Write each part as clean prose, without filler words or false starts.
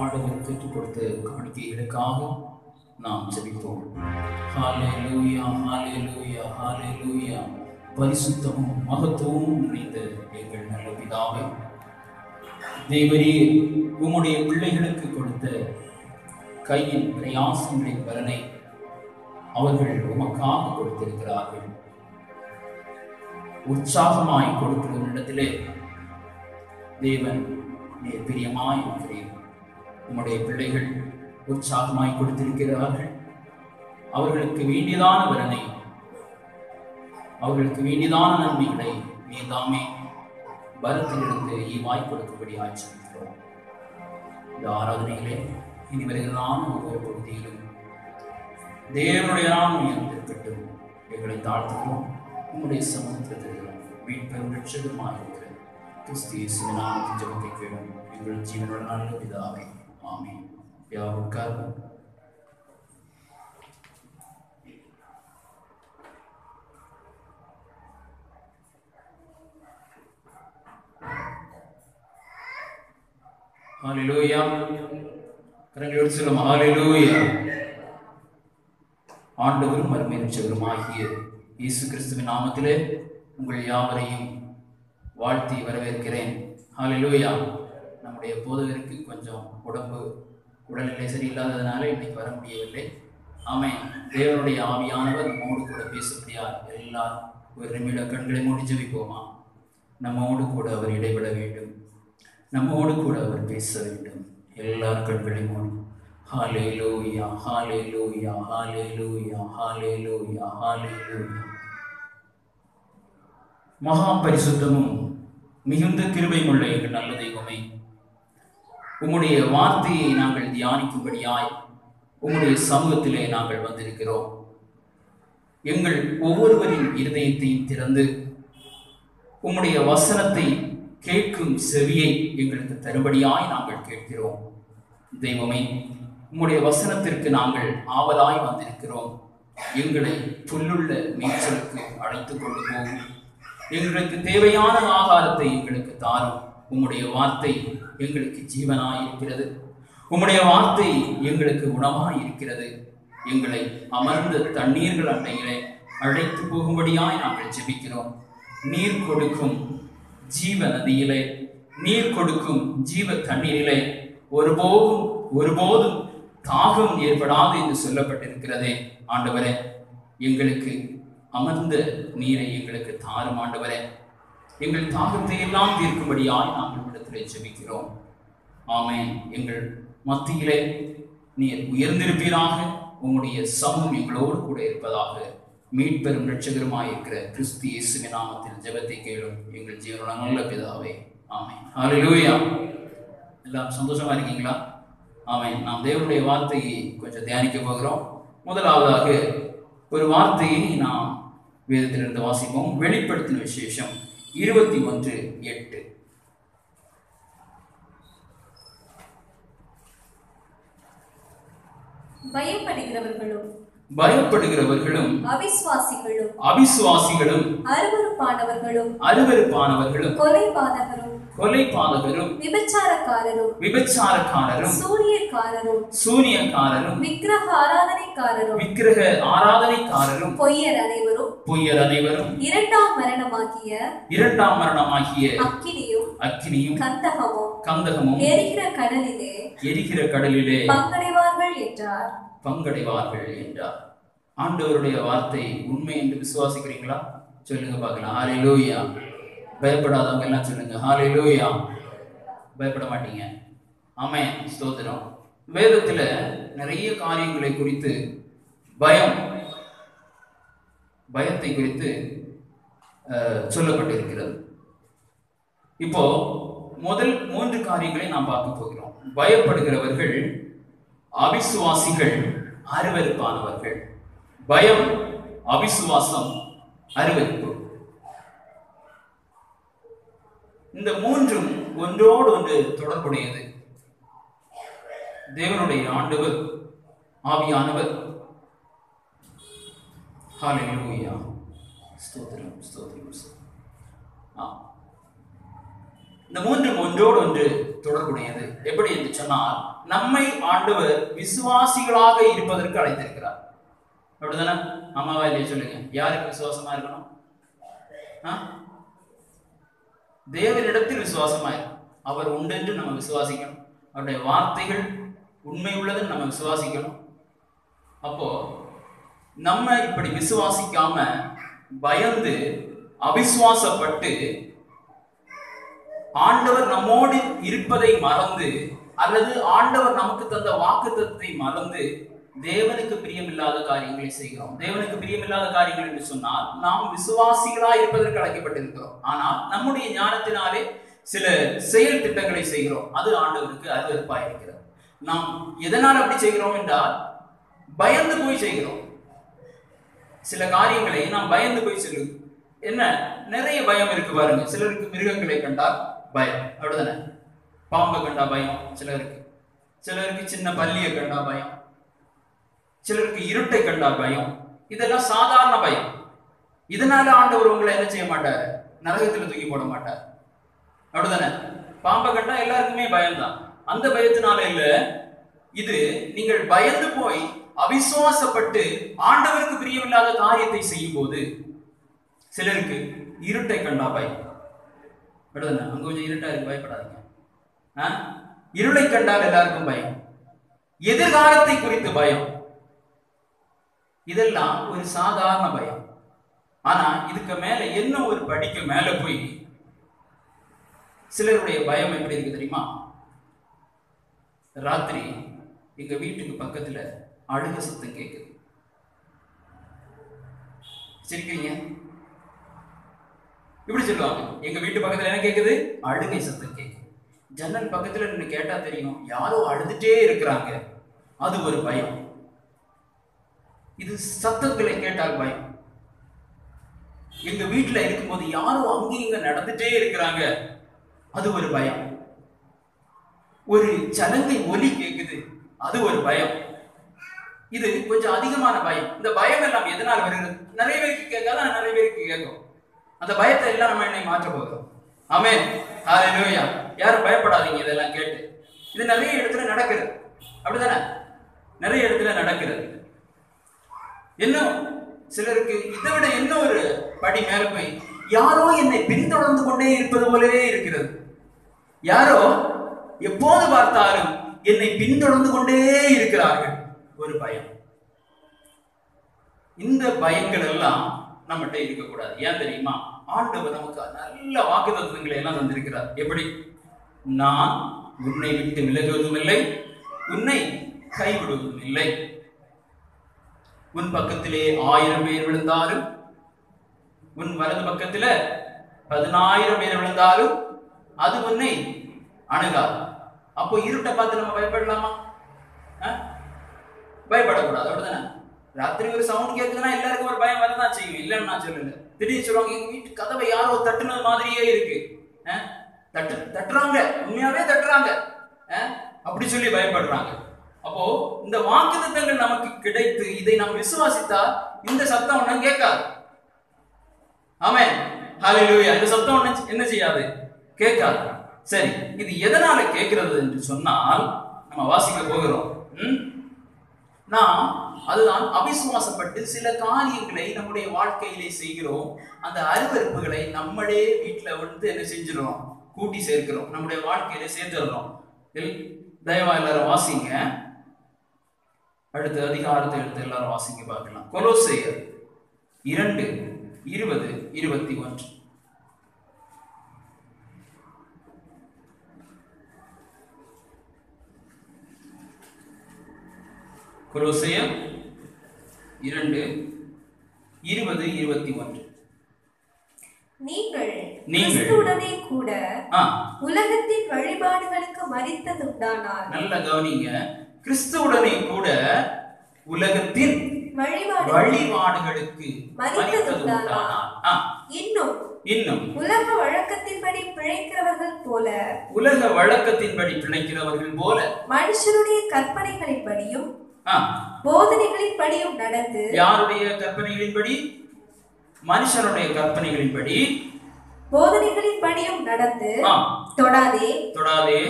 ஆண்டவர் பெற்றுக் கொடுத்த காணிக்கைகளுக்காக நாம் ஜெபிப்போம். ஹல்லேலூயா, ஹல்லேலூயா, ஹல்லேலூயா. பரிசுத்தமும் மகத்துவமும் நிறைந்த எங்கள் நல்ல பிதாவே, தேவரீர் உம்முடைய பிள்ளைகளுக்கு கொடுத்த கையின் பிரயாசங்களின் பலனை அவர்கள் உமக்காக கொடுத்திருக்கிறார்கள். உற்சாகமாய் கொடுக்கிற இடத்திலே தேவன் நீர் பிரியமாய் இருக்கிறீர். உம்முடைய பிள்ளைகள் உற்சாகமாய் கொடுத்திருக்கிறார்கள். அவர்களுக்கு வேண்டியதான பலனை, அவர்களுக்கு வேண்டியதான நன்மைகளை நீதாமே பலத்திலிருந்து ஈவாய் கொடுக்கும்படி ஆட்சிக்கிறோம். இந்த ஆராதனைகளே இனி வருகிறதான ஒவ்வொரு பகுதியிலும் தேவனுடைய நாமம் உயர்ந்திருக்கட்டும். எங்களை தாழ்த்துகிறோம். உம்முடைய சமூகத்தில் மீட்பெரும் ரட்சகருமாய் இருக்கிற கிறிஸ்து இயேசுவின் நாமத்தில் ஜெபத்தை கேளும் எங்கள் ஜீவனுள்ள நல்ல பிதாவே, ஆமென். யாவருக்காக ஹல்லேலூயா. கரங்களோடு சொல்லுவோம் ஹல்லேலூயா. ஆண்டவரும் அருமை இரட்சகருமாகிய இயேசு கிறிஸ்துவின் நாமத்திலே உங்கள் யாவரையும் வாழ்த்தி வரவேற்கிறேன். ஹல்லேலூயா. நம்முடைய போதகருக்கு கொஞ்சம் உடல்நிலை சரியில்லாததுனால இன்னைக்கு வர முடியவில்லை. ஆமென். தேவனுடைய ஆவியானவர் நம்மோடு கூட பேசப்படியார். எல்லாரும் ஒரு நிமிட கண்களை மூடி ஜெபிப்போமா? நம்மோடு கூட அவர் இடைபட வேண்டும், நம்மோடு கூட அவர் பேச வேண்டும். எல்லாரும் கண்களை மூடி ஹல்லேலூயா, ஹல்லேலூயா, ஹல்லேலூயா, ஹல்லேலூயா, ஹல்லேலூயா. மகா பரிசுத்தமும் மிகுந்த கிருபையுமுள்ள எங்கள் நல்ல தெய்வமே, உம்முடைய வார்த்தையை நாங்கள் தியானிக்கும்படியாய் உம்முடைய சமூகத்திலே நாங்கள் வந்திருக்கிறோம். எங்கள் ஒவ்வொருவரின் இருதயத்தையும் திறந்து உம்முடைய வசனத்தை கேட்கும் செவியை எங்களுக்கு தரும்படியாய் நாங்கள் கேட்கிறோம். தெய்வமே, உம்முடைய வசனத்திற்கு நாங்கள் ஆவலாய் வந்திருக்கிறோம். எங்களை புல்லுள்ள மேய்ச்சலுக்கு அழைத்துக் கொண்டு போகும். எங்களுக்கு தேவையான ஆகாரத்தை எங்களுக்கு தாரும். உம்முடைய வார்த்தை எங்களுக்கு ஜீவனாய் இருக்கிறது. உம்முடைய வார்த்தை எங்களுக்கு உணவாய் இருக்கிறது. எங்களை அமர்ந்த தண்ணீர்கள் அண்டையிலே அழைத்து போகும்படியாய் நாங்கள் ஜெபிக்கிறோம். நீர் கொடுக்கும் ஜீவ நதியிலே, நீர் கொடுக்கும் ஜீவ தண்ணீரிலே ஒருபோதும் தாகம் ஏற்படாது என்று சொல்லப்பட்டிருக்கிறதே. ஆண்டவரே, எங்களுக்கு அமர்ந்த நீரை எங்களுக்கு தாரும். ஆண்டவரே, எங்கள் தாகத்தை எல்லாம் தீர்க்கும்படியாய் நாங்கள் இடத்திலே ஜெபிக்கிறோம். ஆமென். எங்கள் மத்தியிலே நீர் உயர்ந்திருப்பீராக. உம்முடைய சமூகம் எங்களோடு கூட இருப்பதாக. மீட்பெரும் இரட்சகருமாய் இருக்கிற கிறிஸ்து இயேசுவின் நாமத்தில் ஜெபத்தை கேளும் எங்கள் ஜீவனுள்ள நல்ல பிதாவே, ஆமென். ஹல்லேலூயா. எல்லாம் சந்தோஷமா இருக்கீங்களா? ஆமென். நாம் தேவனுடைய வார்த்தையை கொஞ்சம் தியானிக்க போகிறோம். முதலாவதாக ஒரு வார்த்தையை நாம் வேதத்திலிருந்து வாசிப்போம். வெளிப்படுத்தின விசேஷம் 21:8. பயப்படுகிறவர்களும் அவிசுவாசிகளும் அருவருப்பானவர்களும் கொலைபாதகரும் விபச்சாரக்காரரும் சூனியக்காரரும் விக்கிரக ஆராதனைக்காரரும் பொய்யர் அனைவரும் இரண்டாம் மரணமாகிய அக்கினியும் கந்தகமும் எரிகிற கடலிலே பங்கடைவார்கள் என்றார். ஆண்டவருடைய வார்த்தை உண்மை என்று விசுவாசிக்கிறீங்களா? சொல்லுங்க பார்க்கலாம். ஹல்லேலூயா. பயப்படாதவங்க எல்லாம் சொல்லுங்க ஹல்லேலூயா. பயப்பட மாட்டீங்க. ஆமென். ஸ்தோத்திரம். வேதத்துல நிறைய காரியங்களை குறித்து பயத்தை குறித்து சொல்லப்பட்டிருக்கிறது. இப்போ முதல் 3 காரியங்களை நாம் பார்க்க போகிறோம். பயப்படுகிறவர்கள், அவிசுவாசிகள், அருவருப்பானவர்கள். பயம், அவிசுவாசம், அருவருப்பு. இந்த 3ம் ஒன்றோடு ஒன்று தொடர்புடையது. தேவனுடைய ஆண்டவர் ஆவியானவர் ஹல்லேலூயா. ஸ்தோத்திரம், ஸ்தோத்திரம். இந்த 3ம் ஒன்றோடு ஒன்று தொடர்புடையது. எப்படி என்று சொன்னால், நம்மை ஆண்டவர் விசுவாசிகளாக இருப்பதற்கு அழைத்திருக்கிறார். அப்படிதானே? அம்மாவா இல்லையா சொல்லுங்க. யாருக்கு விசுவாசமா இருக்கணும்? தேவனிடத்தில் விசுவாசமா இருக்கும். அவர் உண்டு என்று நம்ம விசுவாசிக்கணும். அவருடைய வார்த்தைகள் உண்மை உள்ளதுன்னு நம்ம விசுவாசிக்கணும். அப்போ நம்ம இப்படி விசுவாசிக்காம பயந்து அவிசுவாசப்பட்டு ஆண்டவர் நம்மோடு இருப்பதை மறந்து அல்லது ஆண்டவர் நமக்கு தந்த வாக்குத்தத்தத்தை மறந்து தேவனுக்கு பிரியமில்லாத காரியங்களை செய்கிறோம். தேவனுக்கு பிரியமில்லாத காரியங்கள் என்று சொன்னால், நாம் விசுவாசிகளா இருப்பதற்கு அழைக்கப்பட்டிருக்கிறோம். ஆனால் நம்முடைய ஞானத்தினாலே சில செயல் திட்டங்களை செய்கிறோம். அது ஆண்டவருக்கு அருவருப்பாக இருக்கிறது. நாம் எதனால் அப்படி செய்கிறோம் என்றால், பயந்து போய் செய்கிறோம். சில காரியங்களை நாம் பயந்து போய் செய்கிறோம். என்ன, நிறைய பயம் இருக்கு பாருங்க. சிலருக்கு மிருகங்களை கண்டால் பயம், அப்படிதானே? பாம்பை கண்டா பயம் சிலருக்கு சின்ன பல்லியை கண்டா பயம், சிலருக்கு இருட்டை கண்டா பயம். இதெல்லாம் சாதாரண பயம். இதனால ஆண்டவர் உங்களை என்ன செய்ய மாட்டார்? நரகத்துல தூக்கி போட மாட்டார், அப்படிதானே? பாம்பை கண்டா எல்லாருக்குமே பயம்தான். அந்த பயத்தினால இல்ல, இது நீங்கள் பயந்து போய் அவிசுவாசப்பட்டு ஆண்டவருக்கு பிரியமில்லாத காரியத்தை செய்யும் போது. சிலருக்கு இருட்டை கண்டா பயம், அப்படிதானே? அங்க கொஞ்சம் இருட்டா இருக்கு, பயப்படாதீங்க. இருளை கண்டால் எல்லாருக்கும் பயம். எதிர்காலத்தை குறித்து பயம். இதெல்லாம் ஒரு சாதாரண பயம். ஆனா இதுக்கு மேல என்ன ஒரு படிக்கு மேல போய் சிலருடைய பயம் எப்படி இருக்கு தெரியுமா? ராத்திரி எங்க வீட்டுக்கு பக்கத்துல அழுக சத்தம் கேக்குது. சிரிக்கிறீங்க? இப்படி சொல்லுவாங்க, எங்க வீட்டு பக்கத்துல என்ன கேக்குது? அழுகை சத்தம் கேக்குது. ஜன்னல் பக்கத்துல நின்று கேட்டா தெரியும், யாரோ அழுதுட்டே இருக்கிறாங்க. அது ஒரு பயம். இது சத்தங்களை கேட்டால் பயம். எங்க வீட்டுல இருக்கும்போது யாரோ அங்கேயும் நடந்துட்டே இருக்கிறாங்க, அது ஒரு பயம். ஒரு சலங்கை ஒலி கேக்குது, அது ஒரு பயம். இது கொஞ்சம் அதிகமான பயம். இந்த பயம் எல்லாம் எதனால் வருகிறது? நிறைய பேருக்கு கேட்காத, நிறைய பேருக்கு கேட்கும். அந்த பயத்தை எல்லாம் நம்ம என்னை மாற்ற போகிறோம். ஆமென், ஹல்லேலூயா. யாரும் பயப்படாதீங்க. இதெல்லாம் கேட்டு இது நிறைய இடத்துல நடக்கிறது, அப்படிதானே? நிறைய இடத்துல நடக்கிறது. இன்னும் சிலருக்கு இதை விட என்ன ஒரு படி மேல போய், யாரோ என்னை பின்தொடர்ந்து கொண்டே இருப்பது போலவே இருக்கிறது. யாரோ எப்போது பார்த்தாலும் என்னை பின்தொடர்ந்து கொண்டே இருக்கிறார்கள், ஒரு பயம். இந்த பயங்கள் எல்லாம் நம்மகிட்ட இருக்கக்கூடாது. ஏன் தெரியுமா? ஆண்டவர் நமக்கு நல்ல வாக்குத்தத்தங்களை எல்லாம் தந்திருக்கிறார். எப்படி? நான் உன்னை விட்டு விலகுவதும் இல்லை, உன்னை கைவிடுவதும் இல்லை. உன் பக்கத்திலே 1000 பேர் விழுந்தாலும், உன் வலது பக்கத்துல 10,000 பேர் விழுந்தாலும் அது உன்னை அணுகாது. அப்போ இருட்டை பார்த்து நம்ம பயப்படலாமா? பயப்படக்கூடாது, அப்படிதானே? ராத்திரி ஒரு சவுண்ட் கேட்குதுன்னா எல்லாருக்கும் ஒரு பயம் வரதான் செய்யும், இல்லைன்னு நான் சொல்லல. திடீர்னு சொல்லுவாங்க, எங்க வீட்டு கதவை யாரோ தட்டுனது மாதிரியே இருக்கு, தட்டுறாங்க, உண்மையாவே தட்டுறாங்க, அப்படி சொல்லி பயப்படுறாங்க. அப்போ இந்த வாக்குத்தத்தங்கள் நமக்கு கிடைத்து இதை நாம் விசுவாசித்தா இந்த சத்தம் ஒன்றும் கேட்காது. ஆமென், ஹல்லேலூயா. இந்த சத்தம் ஒன்றும் என்ன செய்யாது? கேட்காது. சரி, இது எதனால கேட்கிறது என்று சொன்னால் நம்ம வாசிக்க போகிறோம். நாம் அதுதான் அவிசுவாசப்பட்டு சில காரியங்களை நம்முடைய வாழ்க்கையிலே செய்கிறோம். அந்த அருவருப்புகளை நம்மளே வீட்டுல வந்து என்ன செஞ்சிடறோம்? கூட்டி சேர்க்கிறோம், நம்முடைய வாழ்க்கையில சேர்த்துடுறோம். தயவா எல்லாரும் வாசிங்க. அடுத்த அதிகாரத்தை எடுத்து எல்லாரும் வாசிங்க பார்க்கலாம். கொலோசையர் 2:20-21. கொலோசையர் 2:20-21. நீங்கள் கிறிஸ்துவுடனே கூட உலகத்தின் வழிபாடுகளுக்கு மரித்ததுண்டானால், நல்ல கவனிங்க, கிறிஸ்துவுடனே கூட உலகத்தின் வழிபாடுகளுக்கு மரித்ததுண்டானால், இன்னும் உலக வழக்கத்தின்படி பிழைக்கிறவர்கள் போல மனுஷருடைய கற்பனைகளின்படியும் போதனைகளின்படியும் நடந்து, யாருடைய கற்பனைகளின்படி? மனுஷனுடைய கற்பனைகளின்படி போதனைகளின் படியும் நடந்து தொடாதே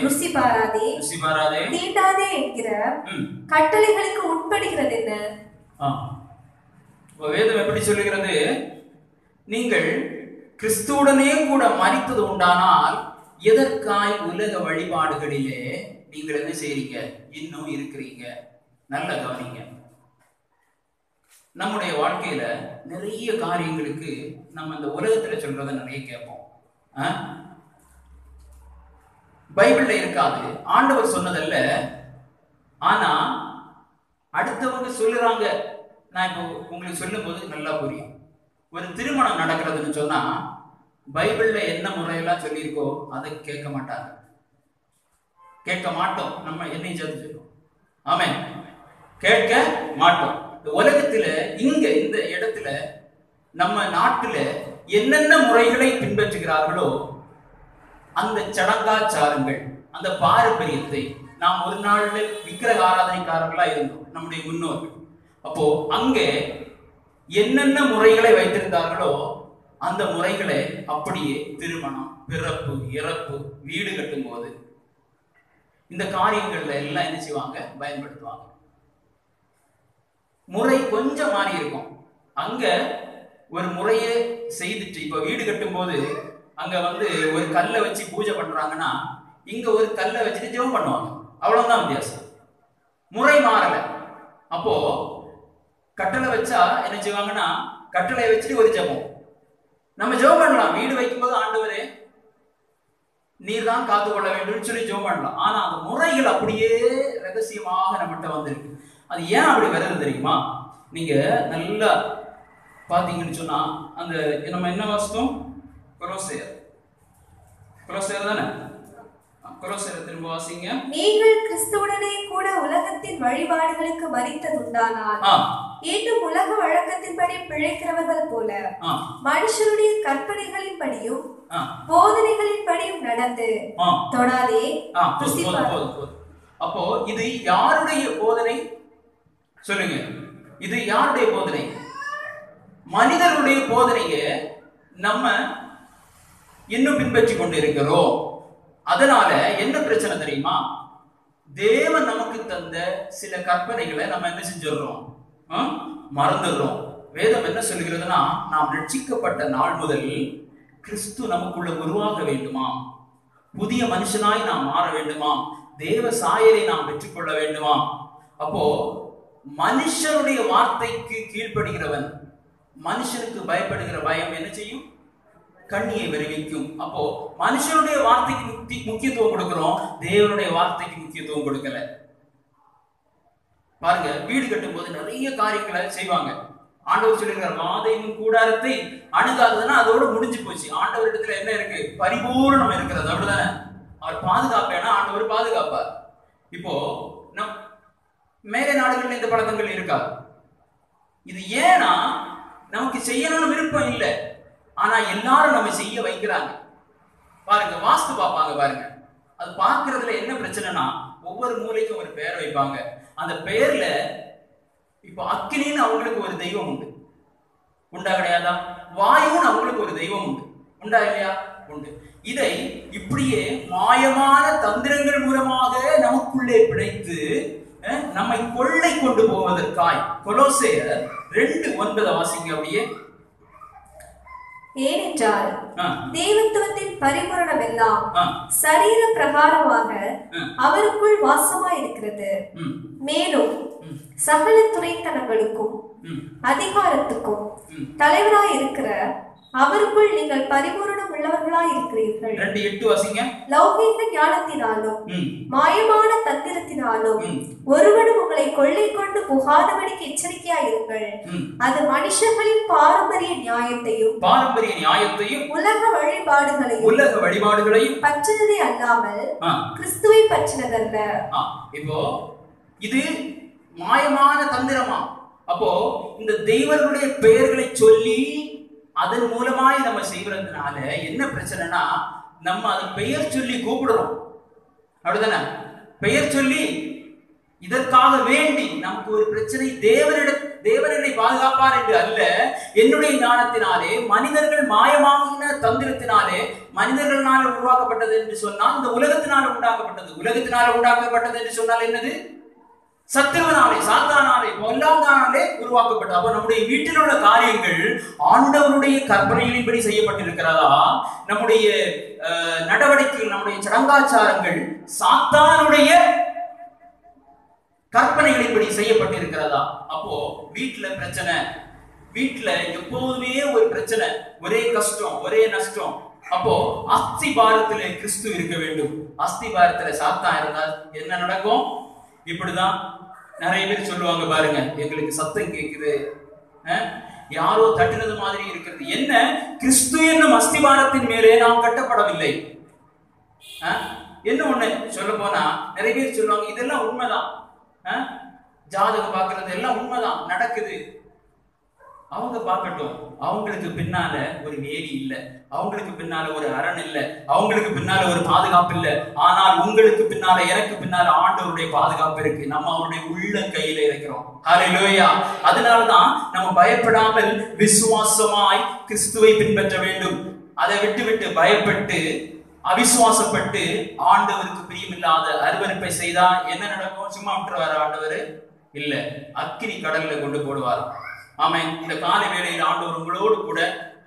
ருசி பாராதே தீண்டாதே என்கிற கட்டளைகளுக்கு உட்படுகிறது என்ன? வேதம் எப்படி சொல்லுகிறது? நீங்கள் கிறிஸ்துவுடனே கூட மரித்தது உண்டானால் எதற்காய் உலக வழிபாடுகளிலே நீங்கள் என்ன செய்றீங்க? இன்னும் இருக்கிறீங்க. நல்ல கவனிங்க. நம்முடைய வாழ்க்கையில நிறைய காரியங்களுக்கு நம்ம இந்த உலகத்துல சொல்றத நிறைய கேட்போம். பைபிள்ல இருக்காது, ஆண்டவர் சொன்னதல்ல. ஆனா அடுத்தவங்க சொல்லுறாங்க. நான் இப்போ உங்களுக்கு சொல்லும் போது நல்லா புரியும். ஒரு திருமணம் நடக்கிறதுன்னு சொன்னா பைபிள்ல என்ன முறையெல்லாம் சொல்லியிருக்கோ அதை கேட்க மாட்டாங்க, கேட்க மாட்டோம். நம்ம என்னையும் சேர்த்து சொல்லுவோம். ஆமென். கேட்க மாட்டோம். உலகத்துல இங்க இந்த இடத்துல நம்ம நாட்டுல என்னென்ன முறைகளை பின்பற்றுகிறார்களோ அந்த சடங்காச்சாரங்கள், அந்த பாரம்பரியத்தை நாம் ஒரு நாள்ல விக்கிரக ஆராதனைக்காரர்களா இருந்தோம் நம்முடைய முன்னோர்கள். அப்போ அங்கே என்னென்ன முறைகளை வைத்திருந்தார்களோ அந்த முறைகளை அப்படியே திருமணம், பிறப்பு, இறப்பு, வீடு கட்டும் போது இந்த காரியங்கள்ல எல்லாம் என்ன செய்வாங்க? பயன்படுத்துவாங்க. முறை கொஞ்சம் மாறி இருக்கும். அங்க ஒரு முறையை செய்துட்டு இப்ப வீடு கட்டும் போது அங்க ஒரு கல்லை வச்சு பூஜை பண்றாங்கன்னா இங்க ஒரு கல்லை வச்சுட்டு ஜெபம் பண்ணுவாங்க. அவ்வளவுதான் வித்தியாசம். முறை மாறல. அப்போ கட்டளை வச்சா என்ன செய்வாங்கன்னா கட்டளையை வச்சுட்டு ஒரு ஜெபம். நம்ம ஜெபம் பண்ணலாம். வீடு வைக்கும்போது ஆண்டவரே நீர் தான் காத்து கொள்ள வேண்டும் சொல்லி ஜெபம் பண்ணலாம். ஆனா அந்த முறைகள் அப்படியே ரகசியமாக நம்மகிட்ட வந்திருக்கு. அது ஏன் அப்படி வருது தெரியுமா? நீங்க நல்லா பாத்தீங்கன்னு சொன்னா அந்த நம்ம என்ன வாசித்தோம்? கொலோசையர் தானே? கொலோசையர் திரும்ப வாசிங்க. நீங்கள் கிறிஸ்துவுடனே கூட உலகத்தின் வழிபாடுகளுக்கு மரித்ததுண்டானால் இன்னும் உலக வழக்கத்தின்படி பிழைக்கிறவர்கள் போல மனுஷருடைய கற்பனைகளின்படியும் போதனைகளின்படியும் நடந்து தொடாதே. அப்போ இது யாருடைய போதனை சொல்லுங்க? இது யாருடைய போதனை? மனிதர்களுடைய போதனையை நம்ம இன்னும் பின்பற்றி கொண்டிருக்கிறோம். அதனால என்ன பிரச்சனை தெரியுமா? தேவன் நமக்கு தந்த சில கற்பனைகளை நம்ம என்ன செஞ்சிடறோம்? மறந்துடுறோம். வேதம் என்ன சொல்லுகிறதுனா, நாம் ரட்சிக்கப்பட்ட நாள் முதல் கிறிஸ்து நமக்குள்ள உருவாக வேண்டுமா, புதிய மனுஷனாய் நாம் மாற வேண்டுமா, தேவ சாயலை நாம் பெற்றுக்கொள்ள வேண்டுமா. அப்போ மனுஷனுடைய வார்த்தைக்கு கீழ்ப்படுகிறவன், மனுஷனுக்கு பயப்படுகிற பயம் என்ன செய்யும்? கண்ணியை விளைவிக்கும். அப்போ மனுஷனுடைய வார்த்தைக்கு முக்கியத்துவம் கொடுக்கிறோம், தேவனுடைய வார்த்தைக்கு முக்கியத்துவம் கொடுக்கல. பாருங்க, வீடு கட்டும் போது நிறைய காரியங்களை செய்வாங்க. ஆண்டவர் சொல்லிருக்கார், மாதையின் கூடாரத்தை அணுகாததுன்னா அதோட முடிஞ்சு போச்சு. ஆண்டவர் இடத்துல என்ன இருக்கு? பரிபூர்ணம் இருக்கிறது. அப்படிதானே? அவர் பாதுகாப்பேனா ஆண்டவர் பாதுகாப்பார். இப்போ நம் மேலை நாடுகள்ல இந்த பழக்கங்கள் இருக்காது. இது ஏன்னா நமக்கு செய்யணும்னு விருப்பம் இல்லை, ஆனா எல்லாரும் நம்ம செய்ய வைக்கிறாங்க. பாருங்க, வாஸ்து பார்ப்பாங்க. பாருங்க, அது பார்க்கறதுல என்ன பிரச்சனைனா, ஒவ்வொரு மூலைக்கும் ஒரு பெயர் வைப்பாங்க. அந்த பெயர்ல இப்ப அக்கினின்னு அவங்களுக்கு ஒரு தெய்வம் உண்டு, உண்டா கிடையாதா? வாயுன்னு அவங்களுக்கு ஒரு தெய்வம் உண்டு, உண்டா இல்லையா? உண்டு. இதை இப்படியே மாயமான தந்திரங்கள் மூலமாக நமக்குள்ளே பிணைத்து நம்மை கொள்ளை கொண்டு போவதற்காய் கொலோசையர் 2:9 வாசிங்க அப்படியே. ஏனென்றால் தேவத்துவத்தின் பரிபூரணம் எல்லாம் சரீர பிரகாரமாக அவருக்குள் வாசமாயிருக்கிறது. மேலும் சகல துணைத்தனங்களுக்கும் அதிகாரத்துக்கும் தலைவராய் இருக்கிற அவருக்குள் நீங்கள் பரிபூரணம் உள்ளவர்களாய் இருக்கிறீர்கள். 2:8 வாசிங்க. லௌகீக ஞானத்தினாலும் மாயமான தந்திரத்தினாலும் ஒருவனும் உங்களை கொள்ளை கொண்டு புகாதபடிக்கு எச்சரிக்கையாயிருங்கள். அது மனுஷர்களின் பாரம்பரிய நியாயத்தையும் உலக வழிபாடுகளையும் பற்றினதே அல்லாமல் கிறிஸ்துவை பற்றினதல்ல. இப்போ இது மாயமான தந்திரமா? அப்போ இந்த தெய்வங்களுடைய பெயர்களை சொல்லி அதன் மூலமாய் நம்ம செய்வதனால என்ன பிரச்சனைனா, நம்ம அதன் பெயர் சொல்லி கூப்பிடுறோம். அப்படிதானே? பெயர் சொல்லி இதற்காக வேண்டி நமக்கு ஒரு பிரச்சனை தேவன் என்னை பாதுகாப்பார் என்று அல்ல, என்னுடைய ஞானத்தினாலே, மனிதர்கள் மாயமாகின தந்திரத்தினாலே, மனிதர்களால் உருவாக்கப்பட்டது என்று சொன்னால் இந்த உலகத்தினால் உண்டாக்கப்பட்டது. உலகத்தினால் உண்டாக்கப்பட்டது என்று சொன்னால் என்னது? சத்துருவனாலே, சாத்தானாலே, பொல்லாங்கானாலே உருவாக்கப்பட்டது. அப்ப நம்முடைய வீட்டில் உள்ள காரியங்கள் ஆண்டவருடைய கற்பனைகளின்படி செய்யப்பட்டிருக்கிறதா? நம்முடைய நடவடிக்கைகள், நம்முடைய சடங்காச்சாரங்கள் சாத்தானுடைய கற்பனைகளின்படி செய்யப்பட்டிருக்கிறதா? அப்போ வீட்டுல பிரச்சனை, வீட்டுல எப்போதுமே ஒரு பிரச்சனை, ஒரே கஷ்டம், ஒரே நஷ்டம். அப்போ அஸ்திபாரத்திலே கிறிஸ்து இருக்க வேண்டும். அஸ்திபாரத்துல சாத்தான் இருந்தால் என்ன நடக்கும்? இப்படிதான் நிறைய பேர் சொல்லுவாங்க பாருங்க, எங்களுக்கு சத்தம் கேட்குது, யாரோ தட்டுனது மாதிரி இருக்கிறது. என்ன? கிறிஸ்து என்னும் அஸ்திபாரத்தின் மேலே நாம் கட்டப்படவில்லை. என்ன ஒண்ணு சொல்ல போனா நிறைய பேர் சொல்லுவாங்க, இதெல்லாம் உண்மைதான், ஜாதகம் பார்க்கறது எல்லாம் உண்மைதான், நடக்குது. அவங்க பார்க்கட்டும். அவங்களுக்கு பின்னால ஒரு வேலி இல்ல, அவங்களுக்கு பின்னால ஒரு அரண் இல்ல, அவங்களுக்கு பின்னால ஒரு பாதுகாப்பு இல்ல. ஆனால் உங்களுக்கு பின்னால, எனக்கு பின்னால ஆண்டவருடைய பாதுகாப்பு இருக்கு. நம்ம அவருடைய உள்ள கையில இருக்கிறோம். ஹல்லேலூயா. அதனாலதான் நம்ம பயப்படாமல் விசுவாசமாய் கிறிஸ்துவை பின்பற்ற வேண்டும். அதை விட்டு பயப்பட்டு அவிசுவாசப்பட்டு ஆண்டவருக்கு பிரியமில்லாத அருவருப்பை செய்தா என்ன நடக்கும்? சும்மா விட்டுருவாரு ஆண்டவர்? இல்ல, அக்கினி கடல்ல கொண்டு போடுவார். ஆமென். இந்த காலை வேளையில் ஆண்டவர் உங்களோடு கூட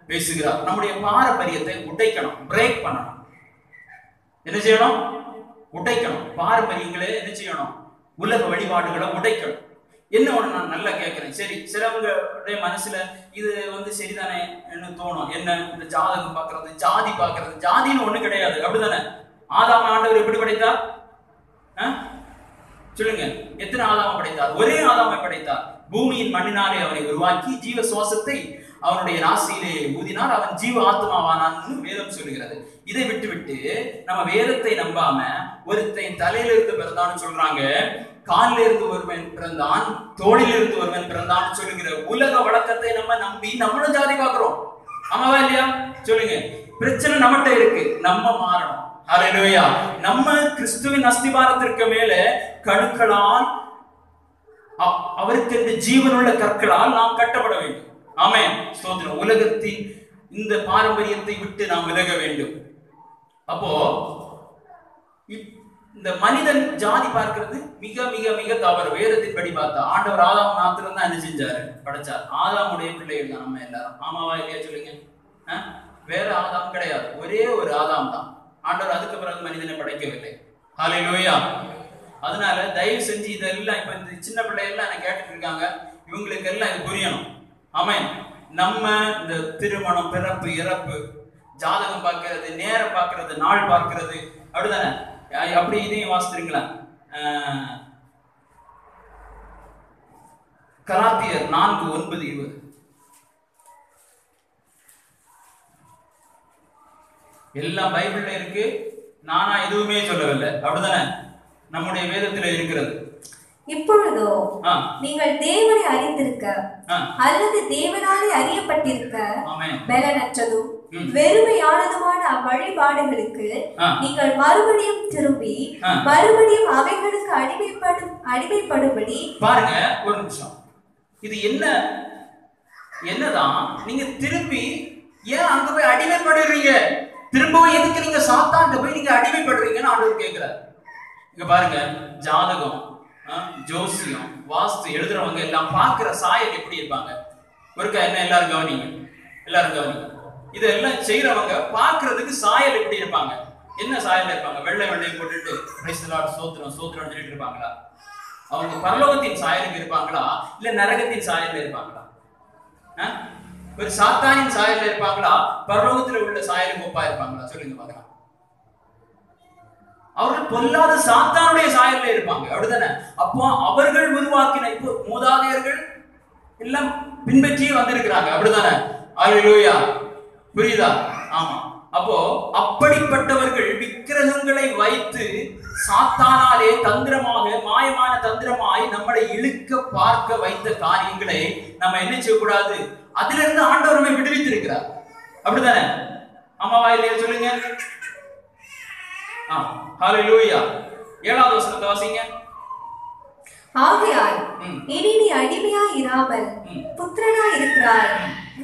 பேசுகிறார். நம்முடைய பாரம்பரியத்தை உடைக்கணும், பிரேக் பண்ணணும். என்ன செய்யணும்? உடைக்கணும். பாரம்பரியங்களே என்ன செய்யணும்? உலக வழிபாடுகளை உடைக்கணும். என்ன ஒண்ணு நான் நல்லா கேட்கிறேன். சரி, சிலவங்களுடைய மனசுல இது சரிதானே தோணும். என்ன? இந்த ஜாதகம் பார்க்கறது, ஜாதி பார்க்கறது, ஜாதின்னு ஒண்ணு கிடையாது, அப்படிதானே? ஆதாம் ஆண்டவர் எப்படி படைத்தார்? சொல்லுங்க, எத்தனை ஆதாமை படைத்தார்? ஒரே ஆதாமை படைத்தார். பூமியின் மண்ணினாலே அவனை உருவாக்கி ஜீவ சுவாசத்தை அவனுடைய நாசியிலே ஊதினார், அவன் ஜீவ ஆத்மாவானான்னு வேதம் சொல்லுகிறது. இதை விட்டு நம்ம வேதத்தை நம்பாம ஒருத்தன் தலையில இருந்து பிறந்தான்னு சொல்றாங்க, காலில இருந்து ஒருவன் பிறந்தான், தோளில் இருந்து ஒருவன் பிறந்தான் சொல்லுகிற உலக வழக்கத்தை நம்ம நம்பி நம்மளும் ஜாதி பார்க்கிறோம். ஆமாவா இல்லையா? சொல்லுங்க. பிரச்சனை நம்மகிட்ட இருக்கு, நம்ம மாறணும். ஹல்லேலூயா. நம்ம கிறிஸ்துவின் அஸ்திபாரத்திற்கு மேல கணுக்களால், அவருக்கு இந்த ஜீவனுள்ள கற்களால் நாம் கட்டப்பட வேண்டும். ஆமென். ஸ்தோத்திரம். உலகத்தின் இந்த பாரம்பரியத்தை விட்டு நாம் விலக வேண்டும். அப்போ இந்த மனிதன் ஜாதி பார்க்கிறது மிக மிக மிக தவறு. வேதத்தின் படி பார்த்தா ஆண்டவர் ஆதாம் மாத்திரம் தான் என்ன செஞ்சாரு? படைச்சார். ஆதாமுடைய பிள்ளைகள் தான் நம்ம எல்லாரும். ஆமாவா இல்லையா? சொல்லுங்க. வேற ஆதாம் கிடையாது, ஒரே ஒரு ஆதாம் தான். ஆண்டவர் அதுக்கு பிறகு மனிதனை படைக்கவில்லை. ஹல்லேலூயா. அதனால தயவு செஞ்சு இதெல்லாம் இப்ப இந்த சின்ன பிள்ளைகள்லாம் என்ன கேட்டுட்டு இருக்காங்க, இவங்களுக்கு எல்லாம் இது புரியணும். ஆமென். நம்ம இந்த திருமணம், பிறப்பு, இறப்பு, ஜாதகம் பார்க்கிறது, நேரம் பார்க்கிறது, நாள் பார்க்கிறது, அப்படிதானே? அப்படி இதையும் வாசிக்கிறீங்களா? கலாத்தியர் 4:9-20. எல்லாம் பைபிள்ல இருக்கு, நானா எதுவுமே சொல்லவில்லை, அப்படிதானே? நம்முடைய வேதத்துல இருக்கிறது. இப்பொழுதோ நீங்கள் தேவனை அறிந்திருக்க அல்லது தேவனாலே அறியப்பட்டிருக்க பலனற்றதும் வெறுமையானதுமான அவ்வழிபாடுகளுக்கு நீங்கள் மறுபடியும் திரும்பி மறுபடியும் அவைகளுக்கு அடிமைப்படும்படி பாருங்க. ஒரு நிமிஷம், இது என்னதான் நீங்க திரும்பி ஏன் அங்க போய் அடிமைப்படுறீங்க? திரும்பவும் எதுக்கு நீங்க சாத்தான்கிட்ட போய் நீங்க அடிமைப்படுறீங்கன்னு ஆண்டவர் கேட்கிறார். இங்க பாருங்க, ஜாதகம், ஜோசியம், வாஸ்து எழுதுறவங்க எல்லாம் பார்க்கிற சாயல் எப்படி இருப்பாங்க? ஒருக்கா என்ன எல்லாரும் கவனிங்க, எல்லாரும் கவனிங்க. இதெல்லாம் செய்யறவங்க பார்க்கறதுக்கு சாயல் எப்படி இருப்பாங்க? என்ன சாயல் இருப்பாங்க? வெள்ளை வெள்ளையை போட்டுட்டு சோத்திரம் சோத்திரம் சொல்லிட்டு இருப்பாங்களா? அவங்க பரலோகத்தின் சாயலுக்கு இருப்பாங்களா, இல்ல நரகத்தின் சாயல்ல இருப்பாங்களா? ஒரு சாத்தானின் சாயல்ல இருப்பாங்களா, பரலோகத்தில் உள்ள சாயலுக்கு ஒப்பா இருப்பாங்களா? சொல்லுங்க பார்க்கலாம். அவர்கள் பொல்லாத சாத்தானுடைய சாயல்ல இருப்பாங்க, அப்படிதானே? அப்போ அவர்கள் உருவாக்கின இப்போ மூதாதையர்கள் எல்லாம் பின்பற்றியே வந்திருக்கிறாங்க, அப்படிதானே? அல்லேலூயா. புரியுதா? ஆமா. அப்போ அப்படிப்பட்டவர்கள் விக்கிரகங்களை வைத்து சாத்தானாலே தந்திரமாக, மாயமான தந்திரமாய் நம்மளை இழுக்க பார்க்க வைத்த காரியங்களை நம்ம என்ன செய்யக்கூடாது? அதுல இருந்து ஆண்டவர் நம்மை விடுவித்திருக்கிறார், அப்படிதானே? ஆமாவா இல்லையா? சொல்லுங்க. ஹல்லேலூயா. 7வது வசனத்தை வாசிங்க. ஆகையால் இனி நீ அடிமையாய் இராமல் புத்திரனாய் இருக்கிறாய்.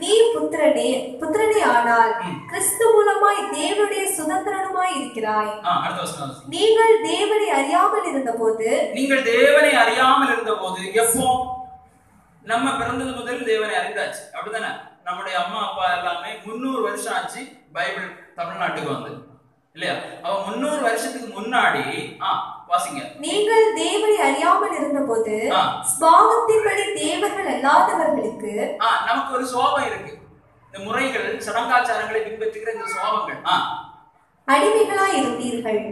நீ புத்திரனே ஆனால் கிறிஸ்து மூலமாய் தேவனுடைய சுதந்திரனுமாய் இருக்கிறாய். நீங்கள் தேவனை அறியாமல் இருந்தபோது எப்போ நம்ம பிறந்தது முதல் தேவனை அறிந்தாச்சு, அப்படிதானே? நம்முடைய அம்மா அப்பா எல்லாமே 300 வருஷம் ஆச்சு பைபிள் தமிழ்நாட்டுக்கு வந்து, இல்லையா? அவ 300 வருஷத்துக்கு முன்னாடி வாசிங்க. நீங்கள் தேவனை அறியாமல் இருந்தபோது சுபாவத்தின்படி தேவர்கள் அல்லாதவர்களுக்கு நமக்கு ஒரு சுபாவம் இருக்கு. இந்த முறைகள் சடங்காச்சாரங்களை பின்பற்றுகிற இந்த சுபாவங்கள் அடிமைகளாய் இருந்தீர்கள்.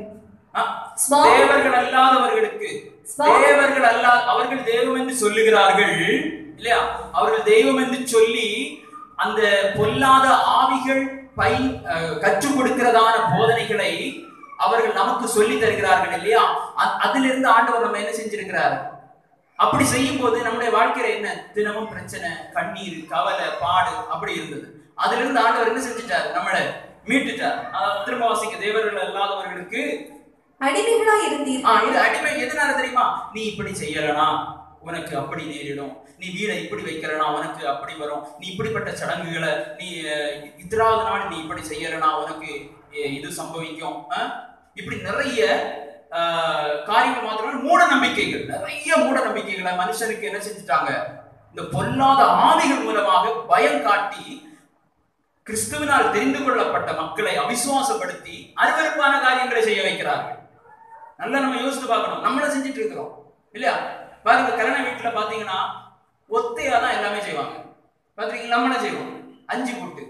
தேவர்கள் அல்லாதவர்களுக்கு, அவர்கள் தெய்வம் என்று சொல்லுகிறார்கள், இல்லையா? அவர்கள் தெய்வம் என்று சொல்லி அந்த பொல்லாத ஆவிகள் கற்றுக் கொடுக்கிறதான போதனைகளை அவர்கள் நமக்கு சொல்லி தருகிறார்கள், இல்லையா? அதிலிருந்து ஆண்டவர் நம்ம என்ன செஞ்சிருக்கிறார்? அப்படி செய்யும் போது நம்முடைய வாழ்க்கையில என்ன தினமும் பிரச்சனை, கண்ணீர், கவலை, பாடு அப்படி இருந்தது. அதுல இருந்து ஆண்டவர் என்ன செஞ்சிட்டார்? நம்மளை மீட்டுட்டார். திரும்ப வாசிக்க, தேவர்கள் அல்லாதவர்களுக்கு அடிமைகளா இருந்தீர்கள். இது அடிமை எதனால தெரியுமா? நீ இப்படி செய்யலனா உனக்கு அப்படி நேரிடும், நீ வீடை இப்படி வைக்கிறனா உனக்கு அப்படி வரும், நீ இப்படிப்பட்ட சடங்குகளை நீ இத்தனாவது நாள் நீ இப்படி செய்யலனா உனக்கு இது சம்பவிக்கும். இப்படி நிறைய காரியங்கள் மாத்திரம் மூட நம்பிக்கைகள், நிறைய மூட நம்பிக்கைகளை மனுஷனுக்கு என்ன செஞ்சுட்டாங்க? இந்த பொல்லாத ஆவிகள் மூலமாக பயம் காட்டி கிறிஸ்துவினால் தெரிந்து கொள்ளப்பட்ட மக்களை அவிசுவாசப்படுத்தி அருவருப்பான காரியங்களை செய்ய வைக்கிறார்கள். நல்லா நம்ம யோசித்து பார்க்கணும். நம்மள செஞ்சுட்டு இருக்கிறோம், இல்லையா? பாருங்க, கல்யாண வீட்டுல பாத்தீங்கன்னா ஒத்தையா தான் எல்லாமே செய்வாங்க. பாத்தீங்கன்னா நம்மள செய்வோம் 5 கூட்டு,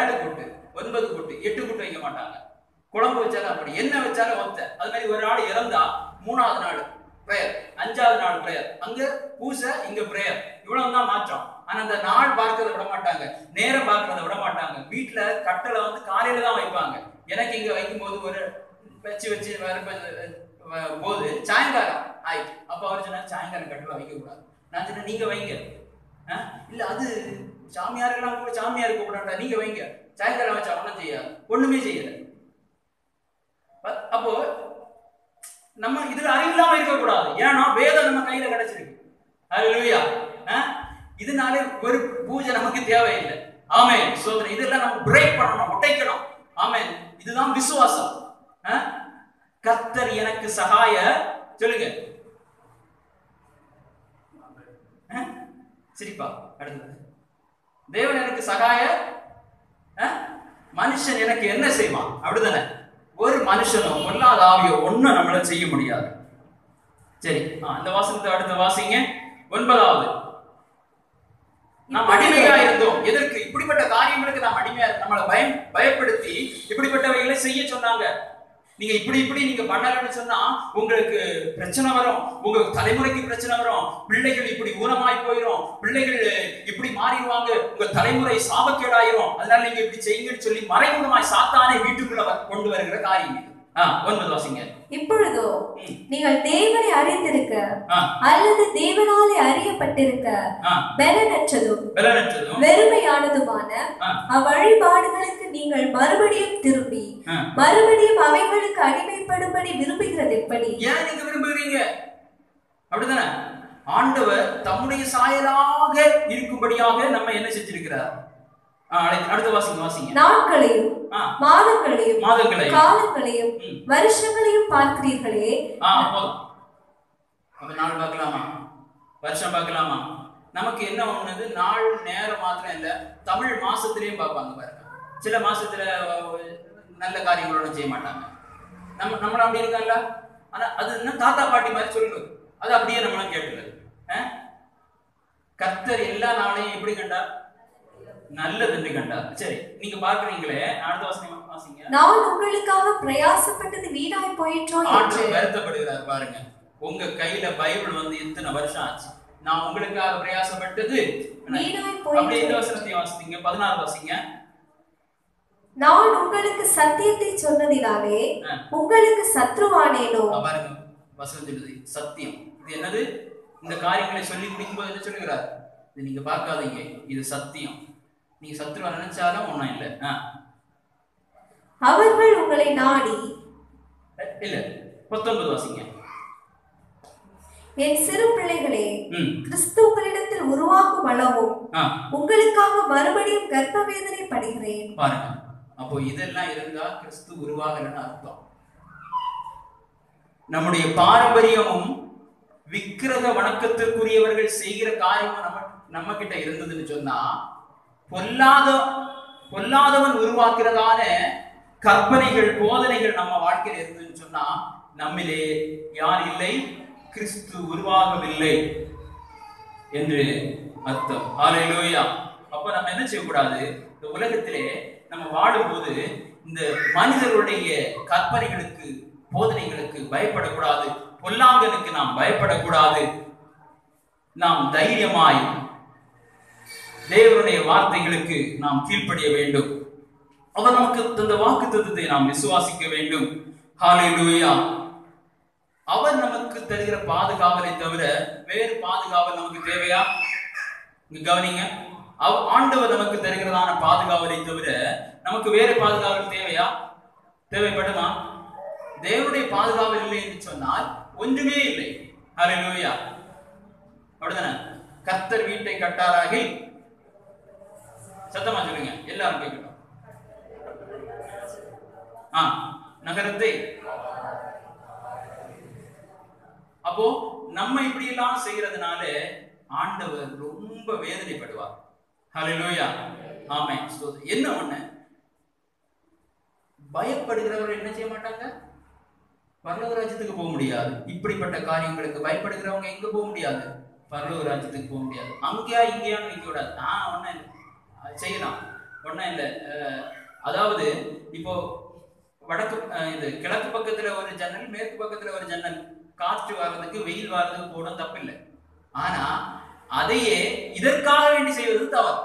7 கூட்டு, 9 கூட்டு, 8 கூட்டு வைக்க மாட்டாங்க. குழம்பு வச்சாலும் அப்படி, என்ன வச்சாலும் ஒத்த. அது மாதிரி ஒரு நாள் இறந்தா 3ஆவது நாள் பிரேயர், 5ஆவது நாள் பிரேயர், அங்க பூசை, இங்க பிரேயர், இவ்வளவுதான் மாற்றம். ஆனா அந்த நாள் பார்க்கறத விட மாட்டாங்க, நேரம் பார்க்கறத விட மாட்டாங்க. வீட்டுல கட்டளை வந்து காலையில தான் வைப்பாங்க. எனக்கு இங்க வைக்கும் போது ஒரு வச்சு போது சாயங்காலம் ஆயிடுச்சு. அப்ப அவர் சொன்னா சாயங்காலம் கட்டளை வைக்க கூடாது. நான் சொன்னேன் நீங்க வைங்க. இல்ல அது சாமியார் எல்லாம் கூட சாமியார் கூப்பிடாண்டா, நீங்க வைங்க. சாயங்காலம் வச்சா ஒன்றும் செய்யாது, ஒண்ணுமே செய்யல. அப்போ நம்ம இதுல அறிவில்லாம இருக்கக்கூடாது. ஏன்னா வேதம் நம்ம கையில கிடைச்சிருக்கு. அல்லேலூயா. இதனால ஒரு பூஜை நமக்கு தேவையில்லை. ஆமென். சோதனை இதெல்லாம் நம்ம பிரேக் பண்ணணும், உடைக்கணும். ஆமென். இதுதான் விசுவாசம். கர்த்தர் எனக்கு சகாய, சொல்லுங்க. சிரிப்பா. அடுத்தது, தேவன் எனக்கு சகாய, மனுஷன் எனக்கு என்ன செய்வான்? அப்படிதானே? ஒரு மனுஷனோ பொல்லாத ஆவியோ ஒன்னும் நம்மள செய்ய முடியாது. சரி, அந்த வாசனத்தை அடுத்த வாசிங்க. 9வது, நாம் அடிமையா இருந்தோம். எதற்கு? இப்படிப்பட்ட காரியங்களுக்கு நாம் அடிமையா, நம்மளை பயப்படுத்தி இப்படிப்பட்டவைகளை செய்ய சொன்னாங்க. நீங்க இப்படி நீங்க பண்ணலன்னு சொன்னா உங்களுக்கு பிரச்சனை வரும், உங்க தலைமுறைக்கு பிரச்சனை வரும், பிள்ளைகள் இப்படி ஊனமாய் போயிடும், பிள்ளைகள் இப்படி மாறிடுவாங்க, உங்க தலைமுறை சாபக்கேடாயிரும், அதனால நீங்க இப்படி செய்யுங்கன்னு சொல்லி மறைமுகமாய் சாத்தானை வீட்டுக்குள்ள கொண்டு வருகிற காரியம் இது. 9 வாசிங்க. இப்பொழுதோ நீங்கள் தேவனை அறிந்திருக்க அல்லது தேவனாலே அறியப்பட்டிருக்க பலனற்றதும் வெறுமையானதுமான அவ்வழிபாடுகளுக்கு நீங்கள் மறுபடியும் திரும்பி மறுபடியும் அவைகளுக்கு அடிமைப்படும்படி விரும்புகிறது எப்படி? ஏன் நீங்க விரும்புகிறீங்க? அப்படிதானே? ஆண்டவர் தம்முடைய சாயலாக இருக்கும்படியாக நம்ம என்ன செஞ்சிருக்கிறார்? அடுத்த வாசிங்க. நாட்களையும் மாதங்களையும் காலங்களையும் வருஷங்களையும் பார்க்கிறீர்களே. நாள் பார்க்கலாமா, வருஷம் பார்க்கலாமா? நமக்கு என்ன ஒண்ணுது, நாள் நேரம் மாத்திரம் இல்ல, தமிழ் மாசத்திலையும் பார்ப்பாங்க பாருங்க. சில மாசத்துல நல்ல காரியங்களோட செய்ய மாட்டாங்க. நம்மள அப்படி இருக்கல. ஆனா அது என்ன தாத்தா பாட்டி மாதிரி சொல்லுது, அது அப்படியே நம்மளும் கேட்டுது. கர்த்தர் எல்லா நாளையும் எப்படி கண்டார்? நல்லது கண்டார். சரி, நீங்க பாக்குறீங்களே, அடுத்த வசனம் வாசிங்க. நான் உங்களுக்காக பிரயாசப்பட்டது வீணாய் போயிற்றோ என்று வருத்தப்படுகிறார். பாருங்க, உங்க கையில பைபிள் வந்து எத்தனை வருஷம் ஆச்சு, நான் உங்களுக்காக பிரயாசப்பட்டது வீணாய் போயிற்றோ. அப்படியே இந்த வசனத்தை வாசிங்க. 16 வாசிங்க. நான் உங்களுக்கு சத்தியத்தை சொன்னதினாலே உங்களுக்கு சத்ருவானேனோ. பாருங்க, வசனம் சொல்லுது சத்தியம். இது என்னது? இந்த காரியங்களை சொல்லி முடிக்கும்போது என்ன சொல்லுகிறார்? இது நீங்க பார்க்காதீங்க, இது சத்தியம். நீங்க சத்ருவா நினைச்சாலும் ஒண்ணும் இல்ல. அவர்கள் உங்களை நாடி இல்ல. 19 வாசிங்க. என் சிறு பிள்ளைகளே, கிறிஸ்து உங்களிடத்தில் உருவாகும் அளவும் உங்களுக்காக மறுபடியும் கர்ப்ப வேதனை படுகிறேன். பாருங்க, அப்போ இதெல்லாம் இருந்தா கிறிஸ்து உருவாகலன்னு அர்த்தம். நம்முடைய பாரம்பரியமும் விக்கிரக வணக்கத்திற்குரியவர்கள் செய்கிற காரியமும் நம்ம கிட்ட இருந்ததுன்னு சொன்னா, பொல்லாதவன் உருவாக்குறதான கற்பனைகள் போதனைகள் நம்ம வாழ்க்கையில் இருந்ததுன்னு சொன்னா, நம்மிலே யார் இல்லை? கிறிஸ்து உருவாகவில்லை என்று அர்த்தம். ஹல்லேலூயா. அப்ப நம்ம என்ன செய்யக்கூடாது? இந்த உலகத்திலே நம்ம வாழும்போது இந்த மனிதருடைய கற்பனைகளுக்கு போதனைகளுக்கு பயப்படக்கூடாது. பொல்லாங்கனுக்கு நாம் பயப்படக்கூடாது. நாம் தைரியமாய் தேவனுடைய வார்த்தைகளுக்கு நாம் கீழ்ப்படிய வேண்டும். அவர் நமக்கு தந்த வாக்குத்தத்தத்தை நாம் விசுவாசிக்க வேண்டும். ஹல்லேலூயா. அவர் நமக்கு தருகிற பாதுகாவலை தவிர வேறு பாதுகாவல் நமக்கு தேவையா? கவனிங்க, ஆண்டவர் நமக்கு தருகிறதான பாதுகாவலை தவிர நமக்கு வேறு பாதுகாவல் தேவையா? தேவைப்படுமா? தேவனுடைய பாதுகாவல் இல்லை என்று சொன்னால் ஒன்றுமே இல்லை. ஹல்லேலூயா. அப்படிதானே? கர்த்தர் வீட்டை கட்டாராகி, சத்தமா சொல்லுங்க, எல்லாரும் கேட்கட்டும். நகரத்தை. அப்போ நம்ம இப்படி எல்லாம் செய்யறதுனால ஆண்டவர் ரொம்ப வேதனைப்படுவார். ஹல்லேலூயா. ஆமென். என்ன ஒண்ணு, பயப்படுகிறவர் என்ன செய்ய மாட்டாங்க? பரலோக ராஜ்யத்துக்கு போக முடியாது. இப்படிப்பட்ட காரியங்களுக்கு பயப்படுகிறவங்க எங்க போக முடியாது? பரலோக ராஜ்யத்துக்கு போக முடியாது. அங்கேயா இங்கேயா நிக்க கூடாது. ஒன்னும் செய்யலாம், ஒன்னும் இல்லை. அதாவது இப்போ வடக்கு இது கிழக்கு பக்கத்துல ஒரு ஜன்னல், மேற்கு பக்கத்துல ஒரு ஜன்னல், காற்று வர்றதுக்கு வெயில் வர்றதுக்கு போட தப்பில்லை. ஆனா அதையே இதற்காக வேண்டி செய்வது தவறு.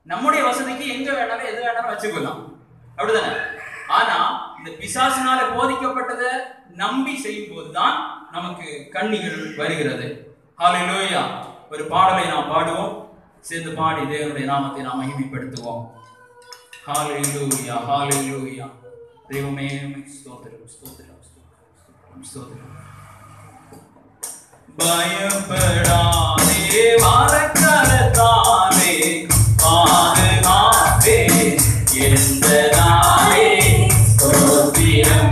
நம்முடைய வசதிக்கு எங்க வேணாலும் எது வேணாலும் வச்சுக்கலாம், அப்படிதானே? ஆனா இந்த பிசாசினால போதிக்கப்பட்டதை நம்பி செய்யும் போதுதான் நமக்கு கண்ணிகள் வருகிறது. ஹல்லேலூயா. ஒரு பாடலை நாம் பாடுவோம், சேர்ந்து பாடி தேவனுடைய நாமத்தை நாம் மகிமைப்படுத்துவோம். ஹல்லேலூயா, ஹல்லேலூயா. தெய்வமே ஸ்தோத்திரம், ஸ்தோத்திரம், ஸ்தோத்திரம், ஸ்தோத்திரம். பயப்படாதே, வாரக்கரத்தாலே பாதுகாப்பே எந்த நாளே ஸ்தோத்திரம்.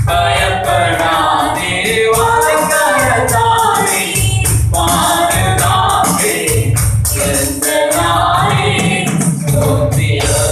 பயப்படாதே, வாரக்கரத்தாலே பாதுகாப்பே எந்த நாளே ஸ்தோத்திரம்.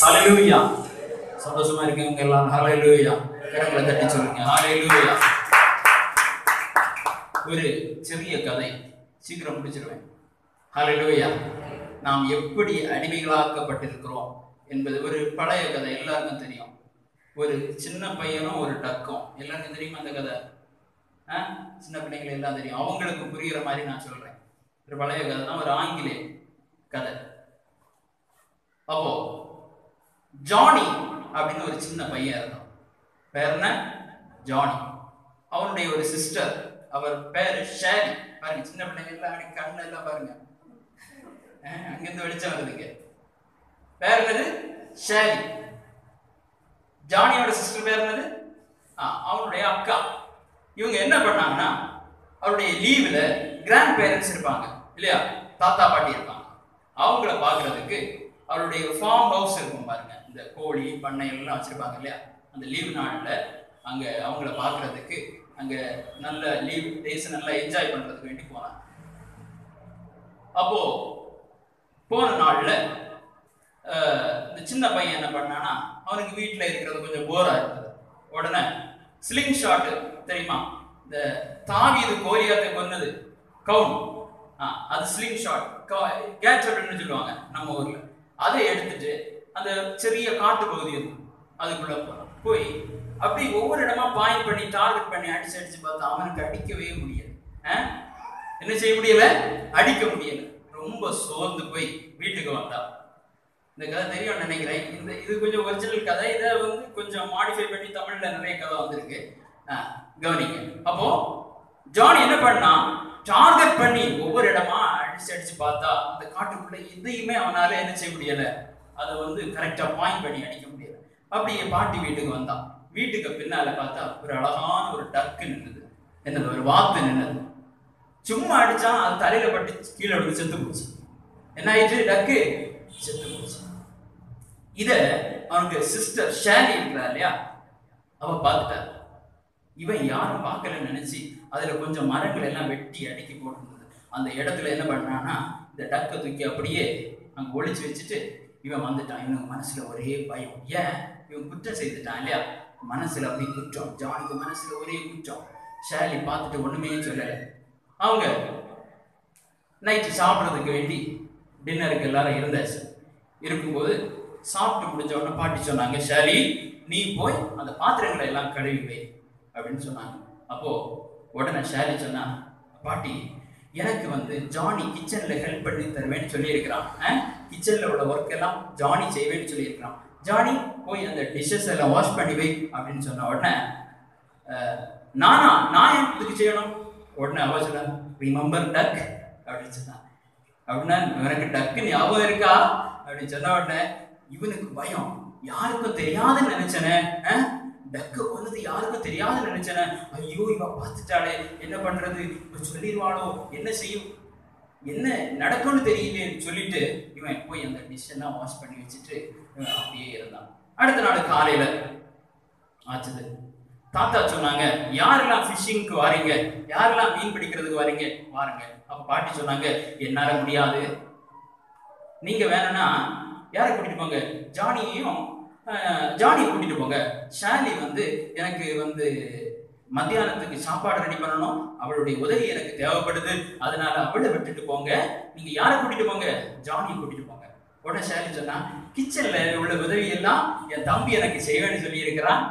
ஹல்லேலூயா. சந்தோஷமா இருக்கீங்க எல்லாம். ஹல்லேலூயா. கரங்களை தட்டி சொல்லுங்க. ஹல்லேலூயா. ஒரு சிறிய கதை, சீக்கிரம் முடிச்சிருவேன். ஹல்லேலூயா. நாம் எப்படி அடிமைகளாக்கப்பட்டிருக்கிறோம் என்பது ஒரு பழைய கதை, எல்லாருக்கும் தெரியும். ஒரு சின்ன பையனும் ஒரு டக்கும், எல்லாருக்கும் தெரியுமா அந்த கதை? சின்ன பிள்ளைங்களை எல்லாம் தெரியும். அவங்களுக்கு புரிகிற மாதிரி நான் சொல்றேன். ஒரு பழைய கதை தான், ஒரு ஆங்கிலேய கதை. அப்போ ஜானி அப்படின்னு ஒரு சின்ன பையன் இருந்தான். பேர் என்ன? ஜானி. அவனுடைய ஒரு சிஸ்டர், அவர் பேரு ஷேரி. பாருங்க, சின்ன பிள்ளைங்க எல்லாம் கண்ணு எல்லாம் பாருங்க, அங்கிருந்து வெளிச்சம் வருதுங்க. பேர் என்னது? ஷேரி. ஜானியோட சிஸ்டர் பேர் என்னது? அவனுடைய அக்கா. இவங்க என்ன பண்ணாங்கன்னா, அவருடைய லீவ்ல கிராண்ட் பேரண்ட்ஸ் இருப்பாங்க இல்லையா, தாத்தா பாட்டி இருப்பாங்க. அவங்கள பாக்குறதுக்கு அவருடைய ஃபார்ம் ஹவுஸ் இருக்கும் பாருங்க, இந்த கோழி பண்ணை எல்லாம் வச்சிருப்பாங்க இல்லையா, அந்த லீவ் நாள்ல அங்க அவங்கள பாக்குறதுக்கு, அங்க நல்ல லீவ் டேஸ் நல்லா என்ஜாய் பண்றதுக்கு வேண்டி போனாங்க. அப்போ போன நாள்ல இந்த சின்ன பையன் என்ன பண்ணானா, அவனுக்கு வீட்டுல இருக்கிறது கொஞ்சம் போரா இருந்தது. உடனே ஸ்லிங் ஷாட் தெரியுமா, இந்த தாவீது கோலியாத்தை கொன்னது கவுன், அது ஸ்லிங் ஷாட், கேட்சப்னு சொல்லுவாங்க நம்ம ஊர்ல. அதை எடுத்துட்டு அந்த சிறிய காட்டு பகுதி இருக்கும், அதுக்குள்ள போய் அப்படி ஒவ்வொரு இடமா பாயிண்ட் பண்ணி டார்கெட் பண்ணி அடிச்சு அடிச்சு பார்த்தா அவனுக்கு அடிக்கவே முடியல. என்ன செய்ய முடியல? அடிக்க முடியல. ரொம்ப சோர்ந்து போய் வீட்டுக்கு வந்தான். இந்த கதை தெரியும் நினைக்கிறேன். இது கொஞ்சம் ஒரிஜினல் கதை, இதை கொஞ்சம் மாடிஃபை பண்ணி தமிழ்ல நிறைய கதை வந்திருக்கு, கவனிங்க. அப்போ ஜானி என்ன பண்ணா, டார்கெட் பண்ணி ஒவ்வொரு இடமா அடிச்சு அடிச்சு பார்த்தா அந்த காட்டுக்குள்ள எதையுமே அவனால என்ன செய்ய முடியல, அதை கரெக்டா பாயிண்ட் பண்ணி அடிக்க முடியல. அப்படியே பாட்டி வீட்டுக்கு வந்தான். வீட்டுக்கு பின்னால பார்த்தா ஒரு அழகான ஒரு டக்கு நின்னுது. என்னது? ஒரு வாத்து நின்னது. சும்மா அடிச்சா அது தலையில பட்டு கீழே விழுந்து செத்து போச்சு. என்ன ஆயிடுச்சு? டக்கு செத்து போச்சு. இத அவனுக்கு சிஸ்டர் ஷேரி இருக்கிறா இல்லையா, அவ பார்த்துட்டா. இவன் யாரும் பார்க்கலன்னு நினைச்சு அதுல கொஞ்சம் மரங்கள் எல்லாம் வெட்டி அடுக்கி போட்டுருந்தது. அந்த இடத்துல என்ன பண்ணான்னா, இந்த டக்கை தூக்கி அப்படியே அங்க ஒளிச்சு வச்சுட்டு இவன் வந்துட்டான். இவனுக்கு மனசுல ஒரே பயம். ஏன்? இவன் குற்றம் செய்துட்டான் இல்லையா, மனசுல அப்படி குற்றம். ஜானிக்கு மனசுல ஒரே குற்றம். ஷேலி பார்த்துட்டு ஒண்ணுமே சொல்லல. அவங்க நைட்டு சாப்பிட்றதுக்கு வேண்டி டின்னருக்கு எல்லாரும் இருந்தாச்சு. இருக்கும்போது சாப்பிட்டு முடிஞ்ச உடனே பாட்டி சொன்னாங்க, ஷேலி நீ போய் அந்த பாத்திரங்களை எல்லாம் கழுவி வை அப்படின்னு சொன்னாங்க. அப்போ உடனே ஷேலி சொன்னா, பாட்டி எனக்கு ஜானி கிச்சன்ல ஹெல்ப் பண்ணி தருவேன்னு சொல்லி இருக்கிறான், கிச்சன்ல உள்ள ஒர்க் எல்லாம் ஜானி செய்வேன்னு சொல்லி இருக்கிறான், ஜானி போய் அந்த டிஷ்ஷஸ் எல்லாம் வாஷ் பண்ணி வை அப்படின்னு சொன்ன உடனே, நான் இதுக்கு செய்யணும்? உடனே அவ சொன்ன, ரிமெம்பர் டக் அப்படின்னு சொன்னான். அப்படின்னா எனக்கு டக்கு ஞாபகம் இருக்கா அப்படின்னு சொன்ன உடனே இவனுக்கு பயம். யாருக்கும் தெரியாதுன்னு நினைச்சனே, டக்கு கொண்டது யாருக்கும் தெரியாதுன்னு நினைச்சனே, ஐயோ இவ பார்த்துட்டாளே, என்ன பண்றது, இப்ப சொல்லிடுவாளோ, என்ன செய்யும், என்ன நடக்கும்னு தெரியலேன்னு சொல்லிட்டு இவன் போய் அந்த டிஷ் எல்லாம் வாஷ் பண்ணி வச்சுட்டு அப்படியே இருந்தான். அடுத்த நாள் காலையில ஆச்சுது. தாத்தா சொன்னாங்க, யாரெல்லாம் ஃபிஷிங்க்கு வாரீங்க, யாரெல்லாம் மீன் பிடிக்கிறதுக்கு வாரீங்க, வாருங்க. அப்ப பாட்டி சொன்னாங்க, என்னால முடியாது, நீங்க வேணும்னா யாரை கூட்டிட்டு போங்க, ஜானியை கூட்டிட்டு போங்க. ஷாலி எனக்கு மத்தியானத்துக்கு சாப்பாடு ரெடி பண்ணணும், அவளுடைய உதவி எனக்கு தேவைப்படுது, அதனால அவளை விட்டுட்டு போங்க. நீங்க யாரை கூட்டிட்டு போங்க? ஜானியை கூட்டிட்டு போங்க. உடனே ஷாலி சொன்னா, கிச்சன்ல உள்ள உதவி எல்லாம் என் தம்பி எனக்கு செய்வேன்னு சொல்லி இருக்கிறான்,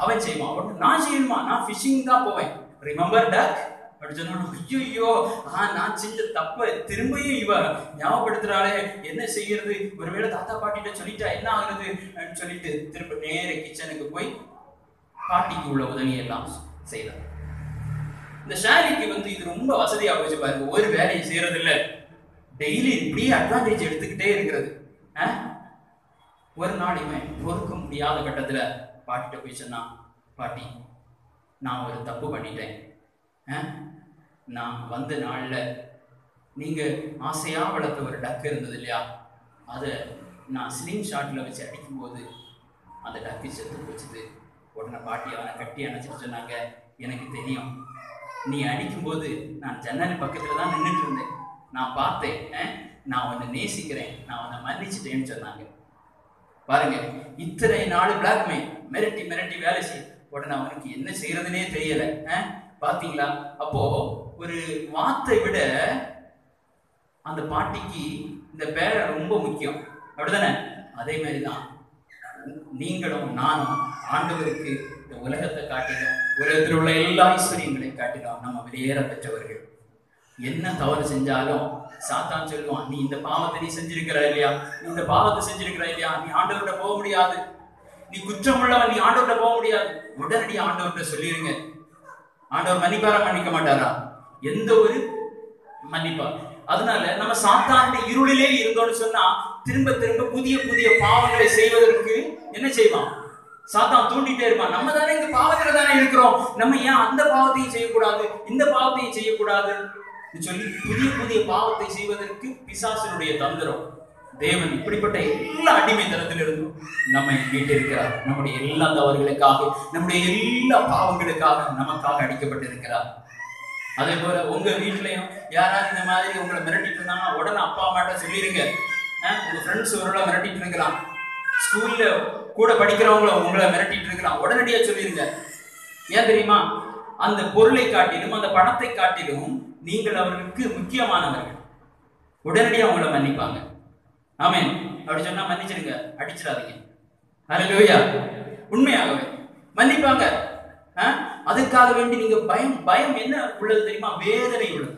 அவன் செய்வான். உடனே நான் செய்யணுமா? நான் ஃபிஷிங் தான் போவேன். ரிமெம்பர் டக் அப்படின்னு சொன்ன, ஐயோ நான் செஞ்ச தப்ப திரும்பியும் இவ ஞாபகப்படுத்துறாளே, என்ன செய்யறது, ஒருவேளை தாத்தா பாட்டிட்ட சொல்லிட்டா என்ன ஆகுறது அப்படின்னு சொல்லிட்டு திரும்ப நேர கிச்சனுக்கு போய் பாட்டிக்கு உள்ள உதவியெல்லாம் செய்யலாம். இந்த ஷாலிக்கு இது ரொம்ப வசதியா போச்சு பாருங்க, ஒரு வேலையை செய்யறது இல்ல, டெய்லி இப்படியே அட்வான்டேஜ் எடுத்துக்கிட்டே இருக்கிறது. ஒரு நாள் இவன் பொறுக்க முடியாத கட்டத்துல பாட்டிட்ட போய் சொன்னான், பாட்டி நான் ஒரு தப்பு பண்ணிட்டேன், நான் வந்த நாள்ல நீங்க ஆசையா வளர்த்த ஒரு டக்கு இருந்தது இல்லையா, அதை நான் ஸ்லிங் ஷாட்ல வச்சு அடிக்கும் போது அந்த டக்கு செத்து போச்சுது, உடனே பாட்டி அவனை கட்டி அணைச்சிட்டு சொன்னாங்க, எனக்கு தெரியும், நீ அடிக்கும்போது நான் ஜன்னல் பக்கத்துல தான் நின்றுட்டு இருந்தேன், நான் பார்த்தேன், நான் உன்னை நேசிக்கிறேன், நான் உன்னை மன்னிச்சிட்டேன்னு சொன்னாங்க. பாருங்க, இத்தனை நாள் பிளாக்மெயில், மிரட்டி மிரட்டி வேலை செய்ய, உடனே அவனுக்கு என்ன செய்யறதுனே தெரியல. பாத்தீங்களா? அப்போ ஒரு வார்த்தை விட அந்த பாட்டிக்கு இந்த பேரை ரொம்ப முக்கியம், அப்படிதானே? அதே மாதிரிதான் நீங்களும் நானும் ஆண்டவருக்கு இந்த உலகத்தை காட்டினோம், உலகத்தில் உள்ள எல்லா ஐஸ்வர்யங்களை காட்டினோம் நம்ம வெளியேற பெற்றவர்கள். என்ன தவறு செஞ்சாலும் சாத்தான் சொல்லுவான், நீ இந்த பாவத்தை நீ செஞ்சிருக்கிறா இல்லையா, நீ இந்த பாவத்தை செஞ்சிருக்கிறா இல்லையா, நீ ஆண்டவர்கிட்ட போக முடியாது, நீ குற்றம் உள்ளவன், நீ ஆண்டவர்கிட்ட போக முடியாது. உடனடி ஆண்டவர்கிட்ட சொல்லிருங்க. ஆண்டவர் மன்னிப்பாரா மன்னிக்க மாட்டாரா? எந்த ஒரு மன்னிப்பா. அதனால நம்ம சாத்தானுடைய இருளிலே இருந்தோம்னு சொன்னா திரும்ப திரும்ப புதிய புதிய பாவங்களை செய்வதற்கு என்ன செய்வான்? சாத்தான் தூண்டிட்டே இருப்பான். நம்ம தானே இந்த பாவத்துல தானே இருக்கிறோம், நம்ம ஏன் அந்த பாவத்தையும் செய்யக்கூடாது, இந்த பாவத்தையும் செய்யக்கூடாது சொல்லி புதிய புதிய பாவத்தை செய்வதற்கு பிசாசனுடைய தந்திரம். தேவன் இப்படிப்பட்ட எல்லா அடிமைத்தனத்திலிருந்தும் நம்மை மீட்டிருக்கிறார். நம்முடைய எல்லா தவறுகளுக்காக, நம்முடைய எல்லா பாவங்களுக்காக நமக்காக அடிக்கப்பட்டிருக்கிறார். அதே போல உங்க வீட்லயும் யாராவது இந்த மாதிரி உங்களை மிரட்டிட்டு இருந்தாங்கன்னா உடனே அப்பா அம்மாட்ட சொல்லிருங்க. உங்க ஃப்ரெண்ட்ஸ் ஒருவேளை மிரட்டிட்டு இருக்கலாம், ஸ்கூல்ல கூட படிக்கிறவங்கள உங்களை மிரட்டிட்டு இருக்கலாம், உடனடியா சொல்லிருங்க. ஏன் தெரியுமா? அந்த பொருளை காட்டிலும் அந்த பணத்தை காட்டிலும் நீங்கள் அவர்களுக்கு முக்கியமானவர்கள். உடனடியா உங்களை மன்னிப்பாங்க. ஆமென். அப்படி சொன்னா மன்னிச்சிருங்க, அடிச்சிடாதீங்க. ஹல்லேலூயா. உண்மையாகவே மன்னிப்பாங்க. அதுக்காக வேண்டி நீங்க பயம் என்ன உள்ளது தெரியுமா? வேதனை உள்ளது.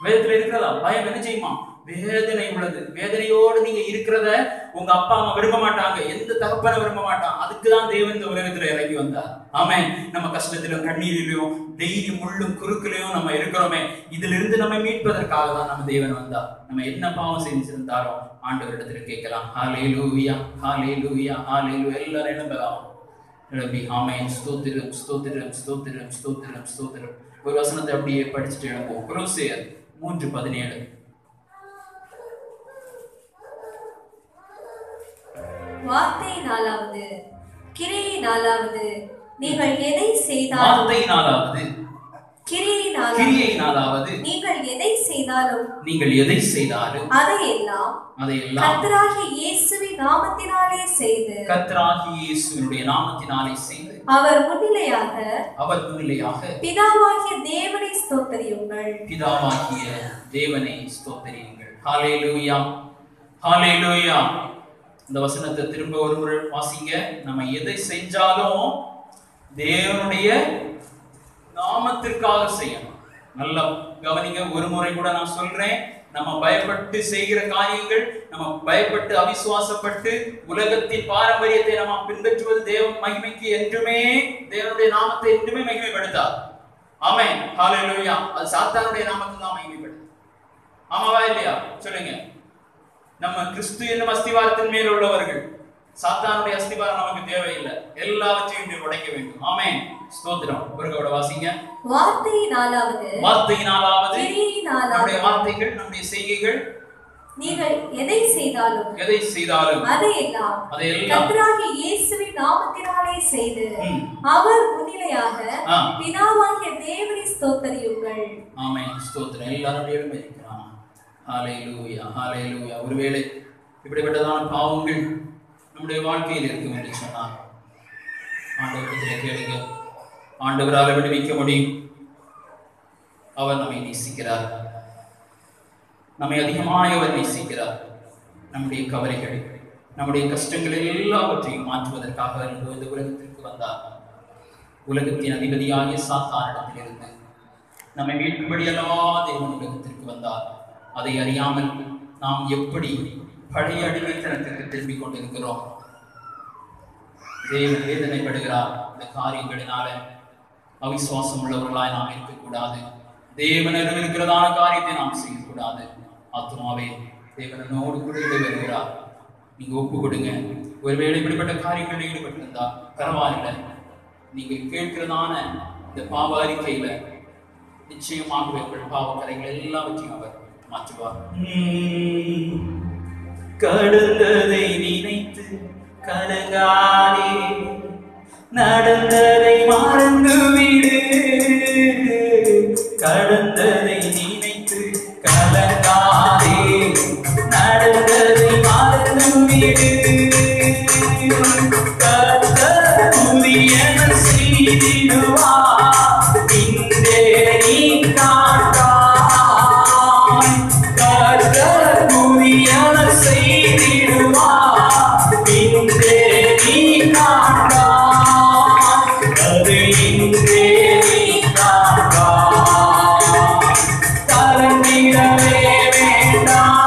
வேதத்துல இருக்கிறதா பயம் என்ன செய்யுமா? வேதனை உள்ளது. வேதனையோடு நீங்க இருக்கிறத உங்க அப்பா அம்மா விரும்ப மாட்டாங்க, எந்த தகப்பனை விரும்ப மாட்டான். அதுக்குதான் தேவன் இந்த உலகத்துல இறங்கி வந்தார். ஆமென். நம்ம கஷ்டத்திலும் கண்ணீரிலும் டெய்லி முள்ளும் குறுக்கிலையும் நம்ம இருக்கிறோமே, இதுல இருந்து நம்ம மீட்பதற்காக தான் நம்ம தேவன் வந்தார். நம்ம என்ன பாவம் செஞ்சிருந்தாலும் ஆண்டவரிடத்துல கேட்கலாம். ஹல்லேலூயா, ஹல்லேலூயா, ஹல்லேலூயா. எல்லாரும் எழும்பலாம். எழும்பி ஆமென், ஸ்தோத்திரம், ஸ்தோத்திரம், ஸ்தோத்திரம், ஸ்தோத்திரம், ஸ்தோத்திரம். ஒரு வசனத்தை அப்படியே படிச்சுட்டு எழும்புவோம். கொலோசியர் 3:17. வார்த்தை 4வது, கிரியை 4வது, நீங்கள் எதை செய்தாலும், வார்த்தை 4வது, கிரியை 4வது, நீங்கள் எதை செய்தாலும் அதையெல்லாம் கர்த்தராகிய இயேசுவின் நாமத்தினாலே செய்து, கர்த்தராகிய இயேசுவினுடைய நாமத்தினாலே செய்து, அவர் முன்னிலையாக பிதாவாகிய தேவனை ஸ்தோத்திரியுங்கள். பிதாவாகிய தேவனை ஸ்தோத்திரியுங்கள். ஹல்லேலூயா, ஹல்லேலூயா. இந்த வசனத்தை திரும்ப ஒரு முறை வாசிங்க. நம்ம எதை செஞ்சாலும் தேவனுடைய நாமத்திற்காக செய்யணும். நல்லா கவனிங்க. ஒரு முறை கூட நான் சொல்றேன், நம்ம பயப்பட்டு செய்கிற காரியங்கள், நம்ம பயப்பட்டு அவிசுவாசப்பட்டு உலகத்தின் பாரம்பரியத்தை நம்ம பின்பற்றுவது தேவ மகிமைக்கு என்றுமே, தேவனுடைய நாமத்தை என்றுமே மகிமைப்படுத்தாது. ஆமென், ஹல்லேலூயா. அது சாத்தானுடைய நாமத்தை தான் மகிமைப்படுது. ஆமாவா இல்லையா? சொல்லுங்க. நம்ம கிறிஸ்து என்னும் அஸ்திவாரத்தின் மேல் உள்ளவர்கள். சாத்தானுடைய அஸ்திவாரம் நமக்கு தேவையில்லை, எல்லாவற்றையும் உடைக்க வேண்டும். ஆமென், ஸ்தோத்திரம். ஒருகோட வாசிங்க. வார்த்தை 4வது, நம்முடைய வார்த்தைகள், நம்முடைய செய்கைகள், நீங்கள் எதை செய்தாலும் அதையெல்லாம் கர்த்தராகிய இயேசுவின் நாமத்தினாலே செய்து, அவர் முன்னிலையாக பிதாவாகிய தேவனை ஸ்தோத்திரியுங்கள். ஆமென், ஸ்தோத்திரம். எல்லாரும் இருக்கிறாங்க. ஹல்லேலூயா, ஹல்லேலூயா. ஒருவேளை இப்படிப்பட்டதான பாவங்கள் நம்முடைய வாழ்க்கையில் இருக்கும் என்று சொன்னார், ஆண்டவரிடத்தில் கேளுங்க. ஆண்டவரால் விடுவிக்க முடியும். அவர் நம்மை நேசிக்கிறார், நம்மை அதிகமாக அவர் நேசிக்கிறார். நம்முடைய கவலைகள், நம்முடைய கஷ்டங்கள் எல்லாவற்றையும் மாற்றுவதற்காக இந்த உலகத்திற்கு வந்தார். உலகத்தின் அதிபதியாகிய சாத்தானிடத்திலிருந்து நம்மை மீட்கும்படி அல்லவா தேவன் உலகத்திற்கு வந்தார். அதை அறியாமல் நாம் எப்படி பழைய அடிமைத்தனத்திற்கு திரும்பிக் கொண்டிருக்கிறோம். தேவன் வேதனைப்படுகிறார். இந்த காரியங்களினால அவிசுவாசம் உள்ளவர்களாய் நாம் இருக்கக்கூடாது. தேவன் இருக்கிறதான காரியத்தை நாம் செய்யக்கூடாது. ஆத்மாவே, தேவனோடு கூட வருகிறார். நீங்க ஒப்பு கொடுங்க. ஒருவேளை இப்படிப்பட்ட காரியங்களில் ஈடுபட்டிருந்தா பரவாயில்லை. நீங்க கேட்கிறதான இந்த பாவ அறிக்கையில நிச்சயமாக உங்கள் பாவக்கரைகள் எல்லாவற்றையும் அவர் மாற்றுவார். கடந்ததை நினைத்து கலங்காதே, நடந்ததை மறந்துவிடு, கடந்ததை நினைத்து கலங்காதே. நடந்ததை மறந்துவிடு, கர்த்தர் புதியன செய்திடுவார், இன்றே நீ காண்பாய். கர்த்தர் புதியன செய்திடுவார், இன்றே நீ காண்பாய். அது இன்றே நீ காண்பாய். கலங்கிடவே வேண்டாம்,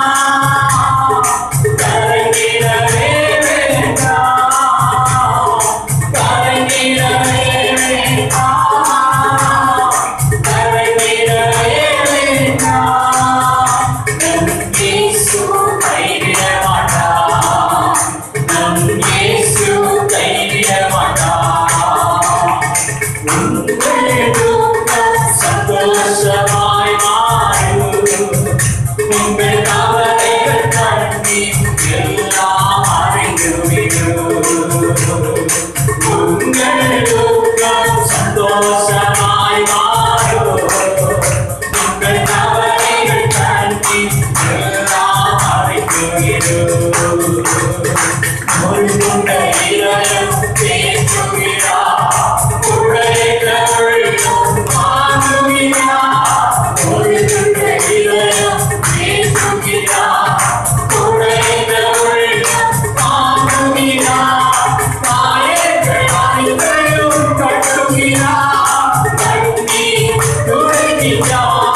கலங்கிடவே வேண்டாம், கலங்கிடவே வேண்டாம், கலங்கிடவே வேண்டாம். நம் இயேசு கைவிட மாட்டார், நம் இயேசு கைவிட மாட்டார். உங்கள் துக்கம் சந்தோஷமாய் மாறும், உங்கள் கவலைகள் கண்ணீர் எல்லாம் அழிந்துவிடும். உங்கள் துக்கம் சந்தோஷமாய் மாறும், உங்கள் கவலைகள் கண்ணீர் எல்லாம் அழிந்துவிடும். முழுமுண்ட இதயம் தேற்றுகிறார், உழைத்த உள்ளம் வாங்குகிறார். முழுமுண்ட இதயம் தேற்றுகிறார், உழைத்த உள்ளம் வாங்குகிறார். காயங்கள் அனைத்தையும் கட்டுகிறார், கண்ணீர் துடைக்கிறார்.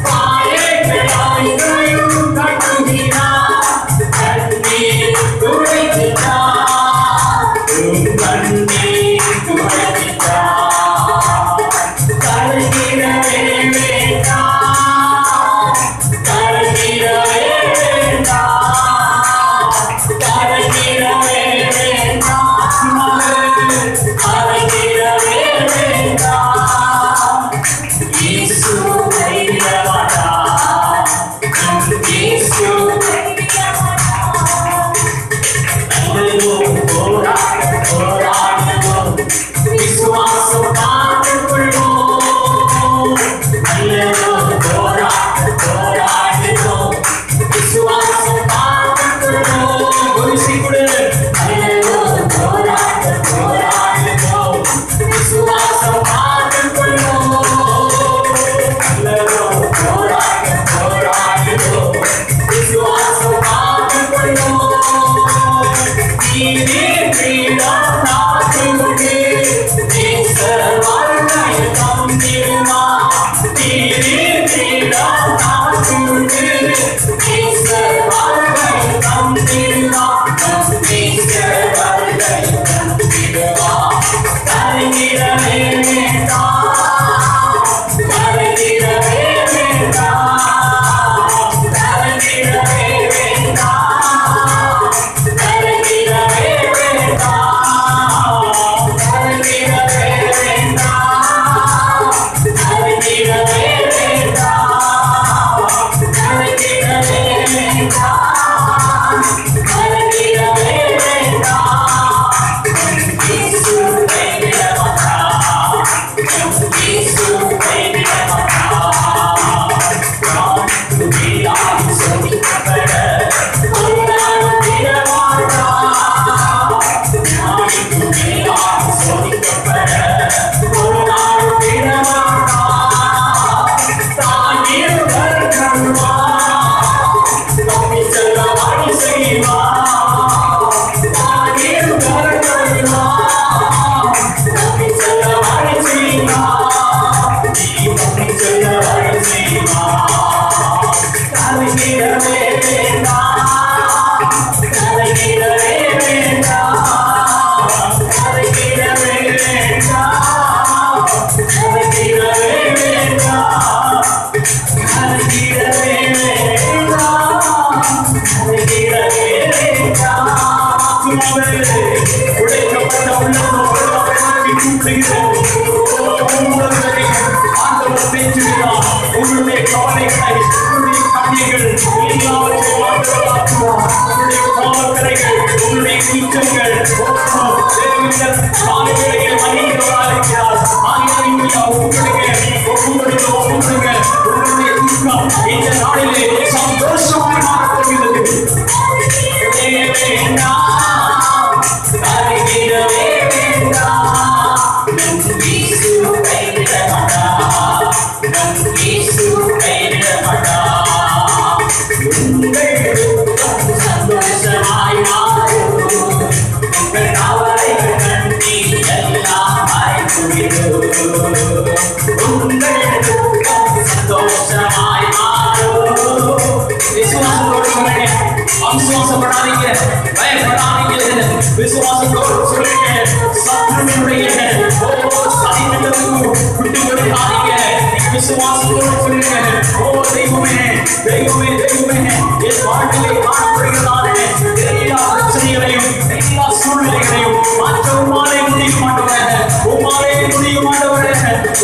காயங்கள் அனைத்தையும் கட்டுகிறார், கண்ணீர் துடைக்கிறார். உன் கண்ணீர் துடைக்கிறார். கலங்கிடவே வேண்டாம், கலங்கிடவே வேண்டாம், கலங்கிடவே வேண்டாம், கலங்கிடவே வேண்டாம். இயேசு கைவிட மாட்டார், நம் இயேசு கைவிட மாட்டார். நல்லதோம் போராட போராடுவோம், விசுவாசம் காத்துக்கொள்வோம். நல்லதோம் போராட போராடுவோம், விசுவாசம் காத்துக்கொள்வோம். ஒரு சீக்குடு நல்லதோம் போராட போராடுவோம், விசுவாசம் காத்துக்கொள்வோம். நல்லதோம் போராட போராடுவோம், விசுவாசம் காத்துக்கொள்வோம். நீதின் கிரீடம் நாட்டுக்கு நேசர் வாழ்க்கையில் தந்திடுவார். நீதின் கிரீடம் நாட்டுக்கு நேசர் வாழ்க்கையில் தந்திடுவார். நம் நேசர் வாழ்க்கையில் தந்திடுவார். கலங்கிடவே வேண்டாம், கலங்கிடவே வேண்டாம், கலங்கிடவே வேண்டாம், கலங்கிடவே வேண்டாம், கலங்கிடவே வேண்டாம், கலங்கிடவே வேண்டாம், கலங்கிடவே வேண்டாம், கலங்கிடவே வேண்டாம். இயேசு கைவிட மாட்டார், இயேசு கைவிட மாட்டார். நான் துதியாய் சோதிக்கப்பட ஒரு நாளும் விட மாட்டார். நான் துதியாய் சோதிக்கப்பட ஒரு நாளும் விட மாட்டார். தான் இருவர் கருவார், தப்பி செல்ல வழி செய்வார். தான் இருவர் கருவார், தப்பி செல்ல வழி செய்வார். நீ தப்பி செல்ல வழி செய்வார். கலங்கிடவே வேண்டாம், கலங்கிடவே வேண்டாம், கலங்கிடவே வேண்டாம், கலங்கிடவே வேண்டாம், கலங்கிடவே வேண்டாம், கலங்கிடவே வேண்டாம். உடைக்கப்பட்ட உள்ளம் கூப்பிடுகிறோம். ஆண்டவர் பேசுகிறார். உங்களுடைய கவலைகளை, உங்களுடைய கண்ணீர்கள் எல்லாவற்றையும் ஆண்டவர் ஆற்றுவார். உங்களுடைய பாவக்கரைகள், உங்களுடைய குற்றங்கள் தேவனிடம் சந்தோஷமாய் விசுவாசப்படாதீங்க, பயப்படாதீங்க, விசுவாசத்தோடு சொல்லுங்க. சத்துருவினுடைய விட்டு கொடுக்காதீங்க, விசுவாசத்தோடு சொல்லுங்க. ஓ தெய்வமே, தெய்வமே, தெய்வமே, என் வாழ்க்கையை காணப்படுகிறதான எல்லா பிரச்சனைகளையும் எல்லா சூழ்நிலைகளையும் மாற்ற உம்மாலே முடியும் ஆண்டவரே, உம்மாலே முடியும் ஆண்டவரே,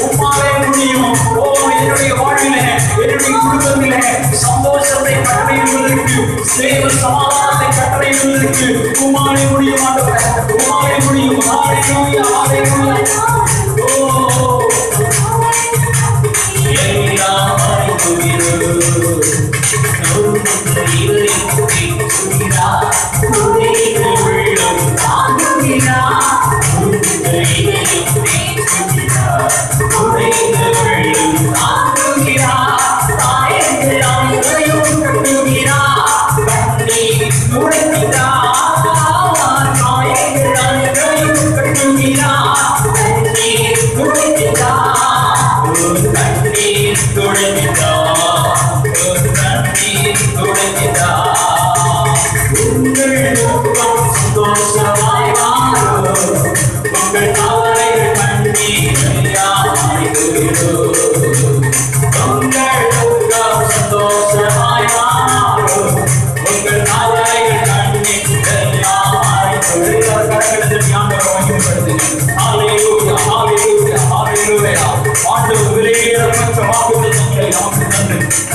உம்மாலே முடியும். ஓ என்னுடைய வாழ்விலே, என்னுடைய குடும்பத்திலே சந்தோஷத்தை கட்டளையிடுவதற்கு, தேவ சமாதானத்தை கட்டளையிடுவதற்கு உம்மாலே முடியும் ஆண்டவரே, உம்மாலே முடியும். ஹalleluya, ஹalleluya. ஓ எல்லாம் அறிந்துவிரு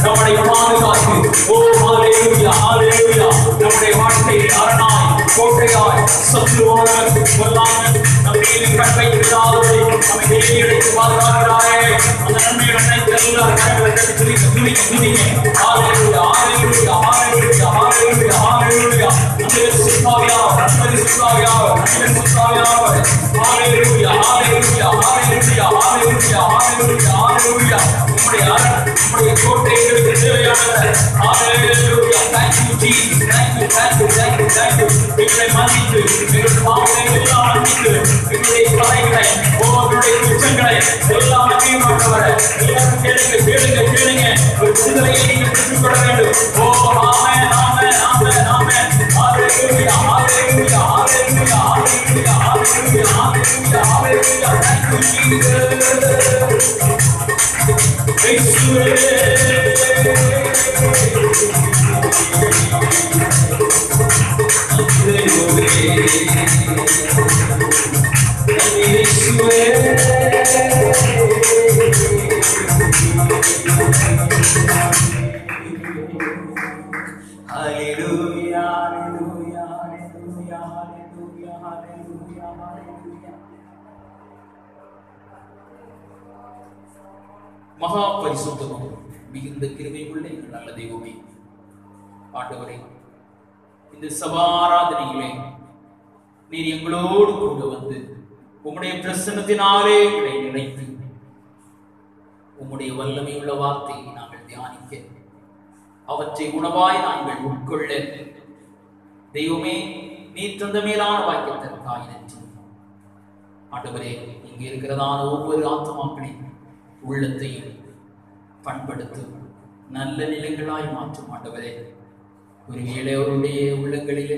நம்முடைய பாதுகாப்பு. ஓ ஹalleluya, ஹalleluya. நம்முடைய வாழ்க்கையை அரணாய் கோட்டையாய் சத்துருவானவர் கொல்லாமல் நம் மீது கண் வைத்திருந்தாலே நம்மை வெளியெடுத்து பாதுகாக்கிறாரே. அந்த நன்மைகளை நினைத்து எல்லாரும் கரங்களை தட்டி துதிங்க. ஹalleluya, ஹalleluya, ஹalleluya, ஹalleluya, ஹalleluya. நம்முடைய சுத்தாவியார், நம்முடைய சுத்தாவியார், நம்முடைய சுத்தாவியார். ஹalleluya, ஹalleluya, ஹalleluya, ஹalleluya, ஹalleluya, ஹalleluya. நம்முடைய அரண், நம்முடைய கோட்டை எங்களுக்கு தேவையானவர். ஹalleluya. Thank you Jesus. Thank you, thank you, thank you, thank you. எங்களை மன்னித்து, எங்களுடைய பாவங்களை எல்லாம் மன்னித்து, எங்களுடைய கரைகளை, உங்களுடைய குற்றங்களை எல்லாம் மன்னிப்பவரே. எல்லாரும் கேளுங்க, கேளுங்க, கேளுங்க. ஒரு விடுதலையை நீங்கள் பெற்றுக்கொள்ள வேண்டும். ஓ ஆமென், ஆமென், ஆமென், ஆமென். ஹalleluya, ஹalleluya, ஹalleluya, ஹalleluya, ஹalleluya, ஹalleluya, ஹalleluya. Thank you Jesus. இயேசுவே Hallelujah, hallelujah, hallelujah, hallelujah, hallelujah, hallelujah. மகா பரிசுத்தமும் மிகுந்த கிருபையுள்ள எங்கள் நல்ல தெய்வமே, ஆண்டவரே, இந்த சபாராதனையிலே நீர் எங்களோடு கூட வந்து உம்முடைய பிரசன்னத்தினாலே எங்களை நினைத்து உம்முடைய வல்லமை உள்ள வார்த்தையை நாங்கள் தியானிக்க, அவற்றை உணவாய் நாங்கள் உட்கொள்ள தெய்வமே நீர் தந்த மேலான வாக்கியத்திற்காக நன்றி. ஆண்டவரே, இங்கே இருக்கிறதான ஒவ்வொரு ஆத்மாக்களின் உள்ளத்தையும் பண்படுத்தும் நல்ல நிலைகளாய் மாற்றும் ஆண்டவரே. ஒருவேளை அவருடைய உள்ளங்களிலே,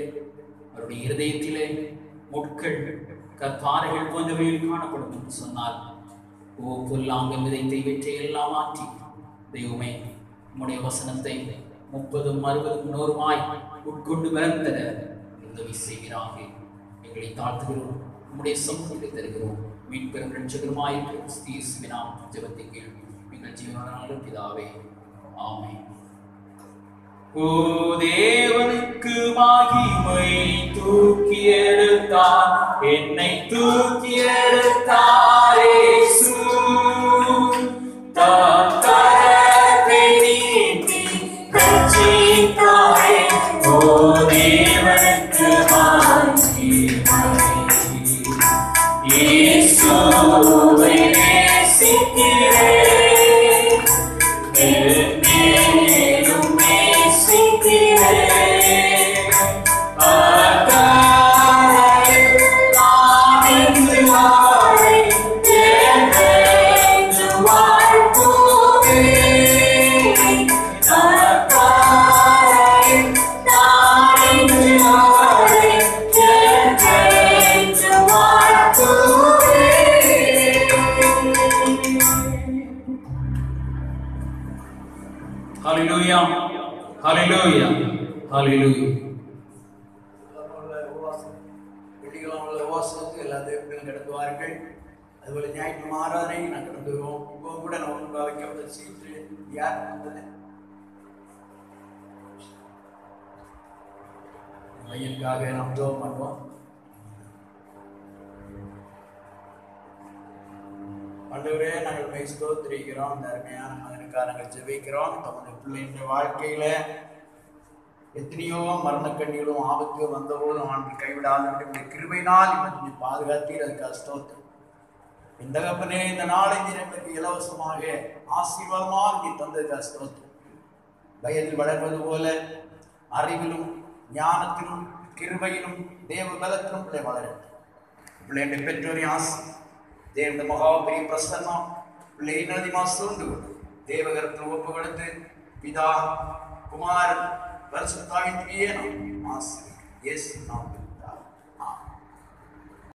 அவருடைய இருதயத்திலே முட்கள் கற்பாறைகள் போன்றவையில் காணப்படும் என்று சொன்னால், ஓ பொல்லாங்க விதைத்தை வெற்றி எல்லாம் மாற்றி தெய்வமே உம்முடைய வசனத்தை 30, 60, 100 உட்கொண்டு வளர்ந்தன உதவி செய்கிறாங்க. எங்களை தாழ்த்துகிறோம், உம்முடைய சமூகத்தை தருகிறோம். மீட்பெரும் இரட்சகருமாய் கிறிஸ்து நாமத்தில் ஜெபத்தை கேள்வி எங்கள் ஜீவனான பிதாவே, ஆமென். ஓ தேவனுக்கு மகிமை, தூக்கி எடுத்தார் என்னை, தூக்கி எடுத்தார் இயேசு. தம் கரத்தை நீட்டி ரட்சித்தாரே. ஓ தேவனுக்கு மகிமை, இயேசுவை நேசிக்கிறேன், மேலும் நேசிக்கிறேன். அக்கறையில் நான் என்று வாழ ஹalleluya ஹalleluya ஹalleluya. வெள்ளிக்கிழமை உபவாசத்துக்கு எல்லா தேவர்களும் கிடந்துவார்கள். அதுபோல ஞாயிற்று ஆராதனை நான் கிடந்துருவோம். இப்போ கூட நம்ம வைக்கப்பட்ட சீட்டு யார் வந்தது பையனுக்காக நாம் ஜெபம் பண்ணுவோம். ஆண்டவரே, நாங்கள் உம்மை ஸ்தோத்திரிக்கிறோம். இந்த அருமையான மகனுக்காக நாங்கள் ஜெபிக்கிறோம். தமது பிள்ளையின் வாழ்க்கையில எத்தனையோ மரணக்கண்ணிகளும் ஆபத்து வந்தபோதும் ஆண்டு கைவிடாத கிருபையினால் இவனை பாதுகாத்தீர். அதுக்காக ஸ்தோத்திரம். இந்த தகப்பனே, இந்த நாளை எங்களுக்கு இலவசமாக ஆசீர்வாதமாக நீ தந்ததுக்காக ஸ்தோத்திரம். வயதில் வளர்வது போல அறிவிலும் ஞானத்திலும் கிருபையிலும் தேவ பலத்திலும் பிள்ளை வளரட்டும். பிள்ளைய பெற்றோரின் ஆசி தேவ மகா பெரிய பிரசன்னம் பிள்ளை நதிமா சூழ்ந்து கொண்டு தேவகரத்தில் ஒப்பு கொடுத்து பிதா குமாரன் பரிசுத்தாவின் ஆசி இயேசு நாமத்தில்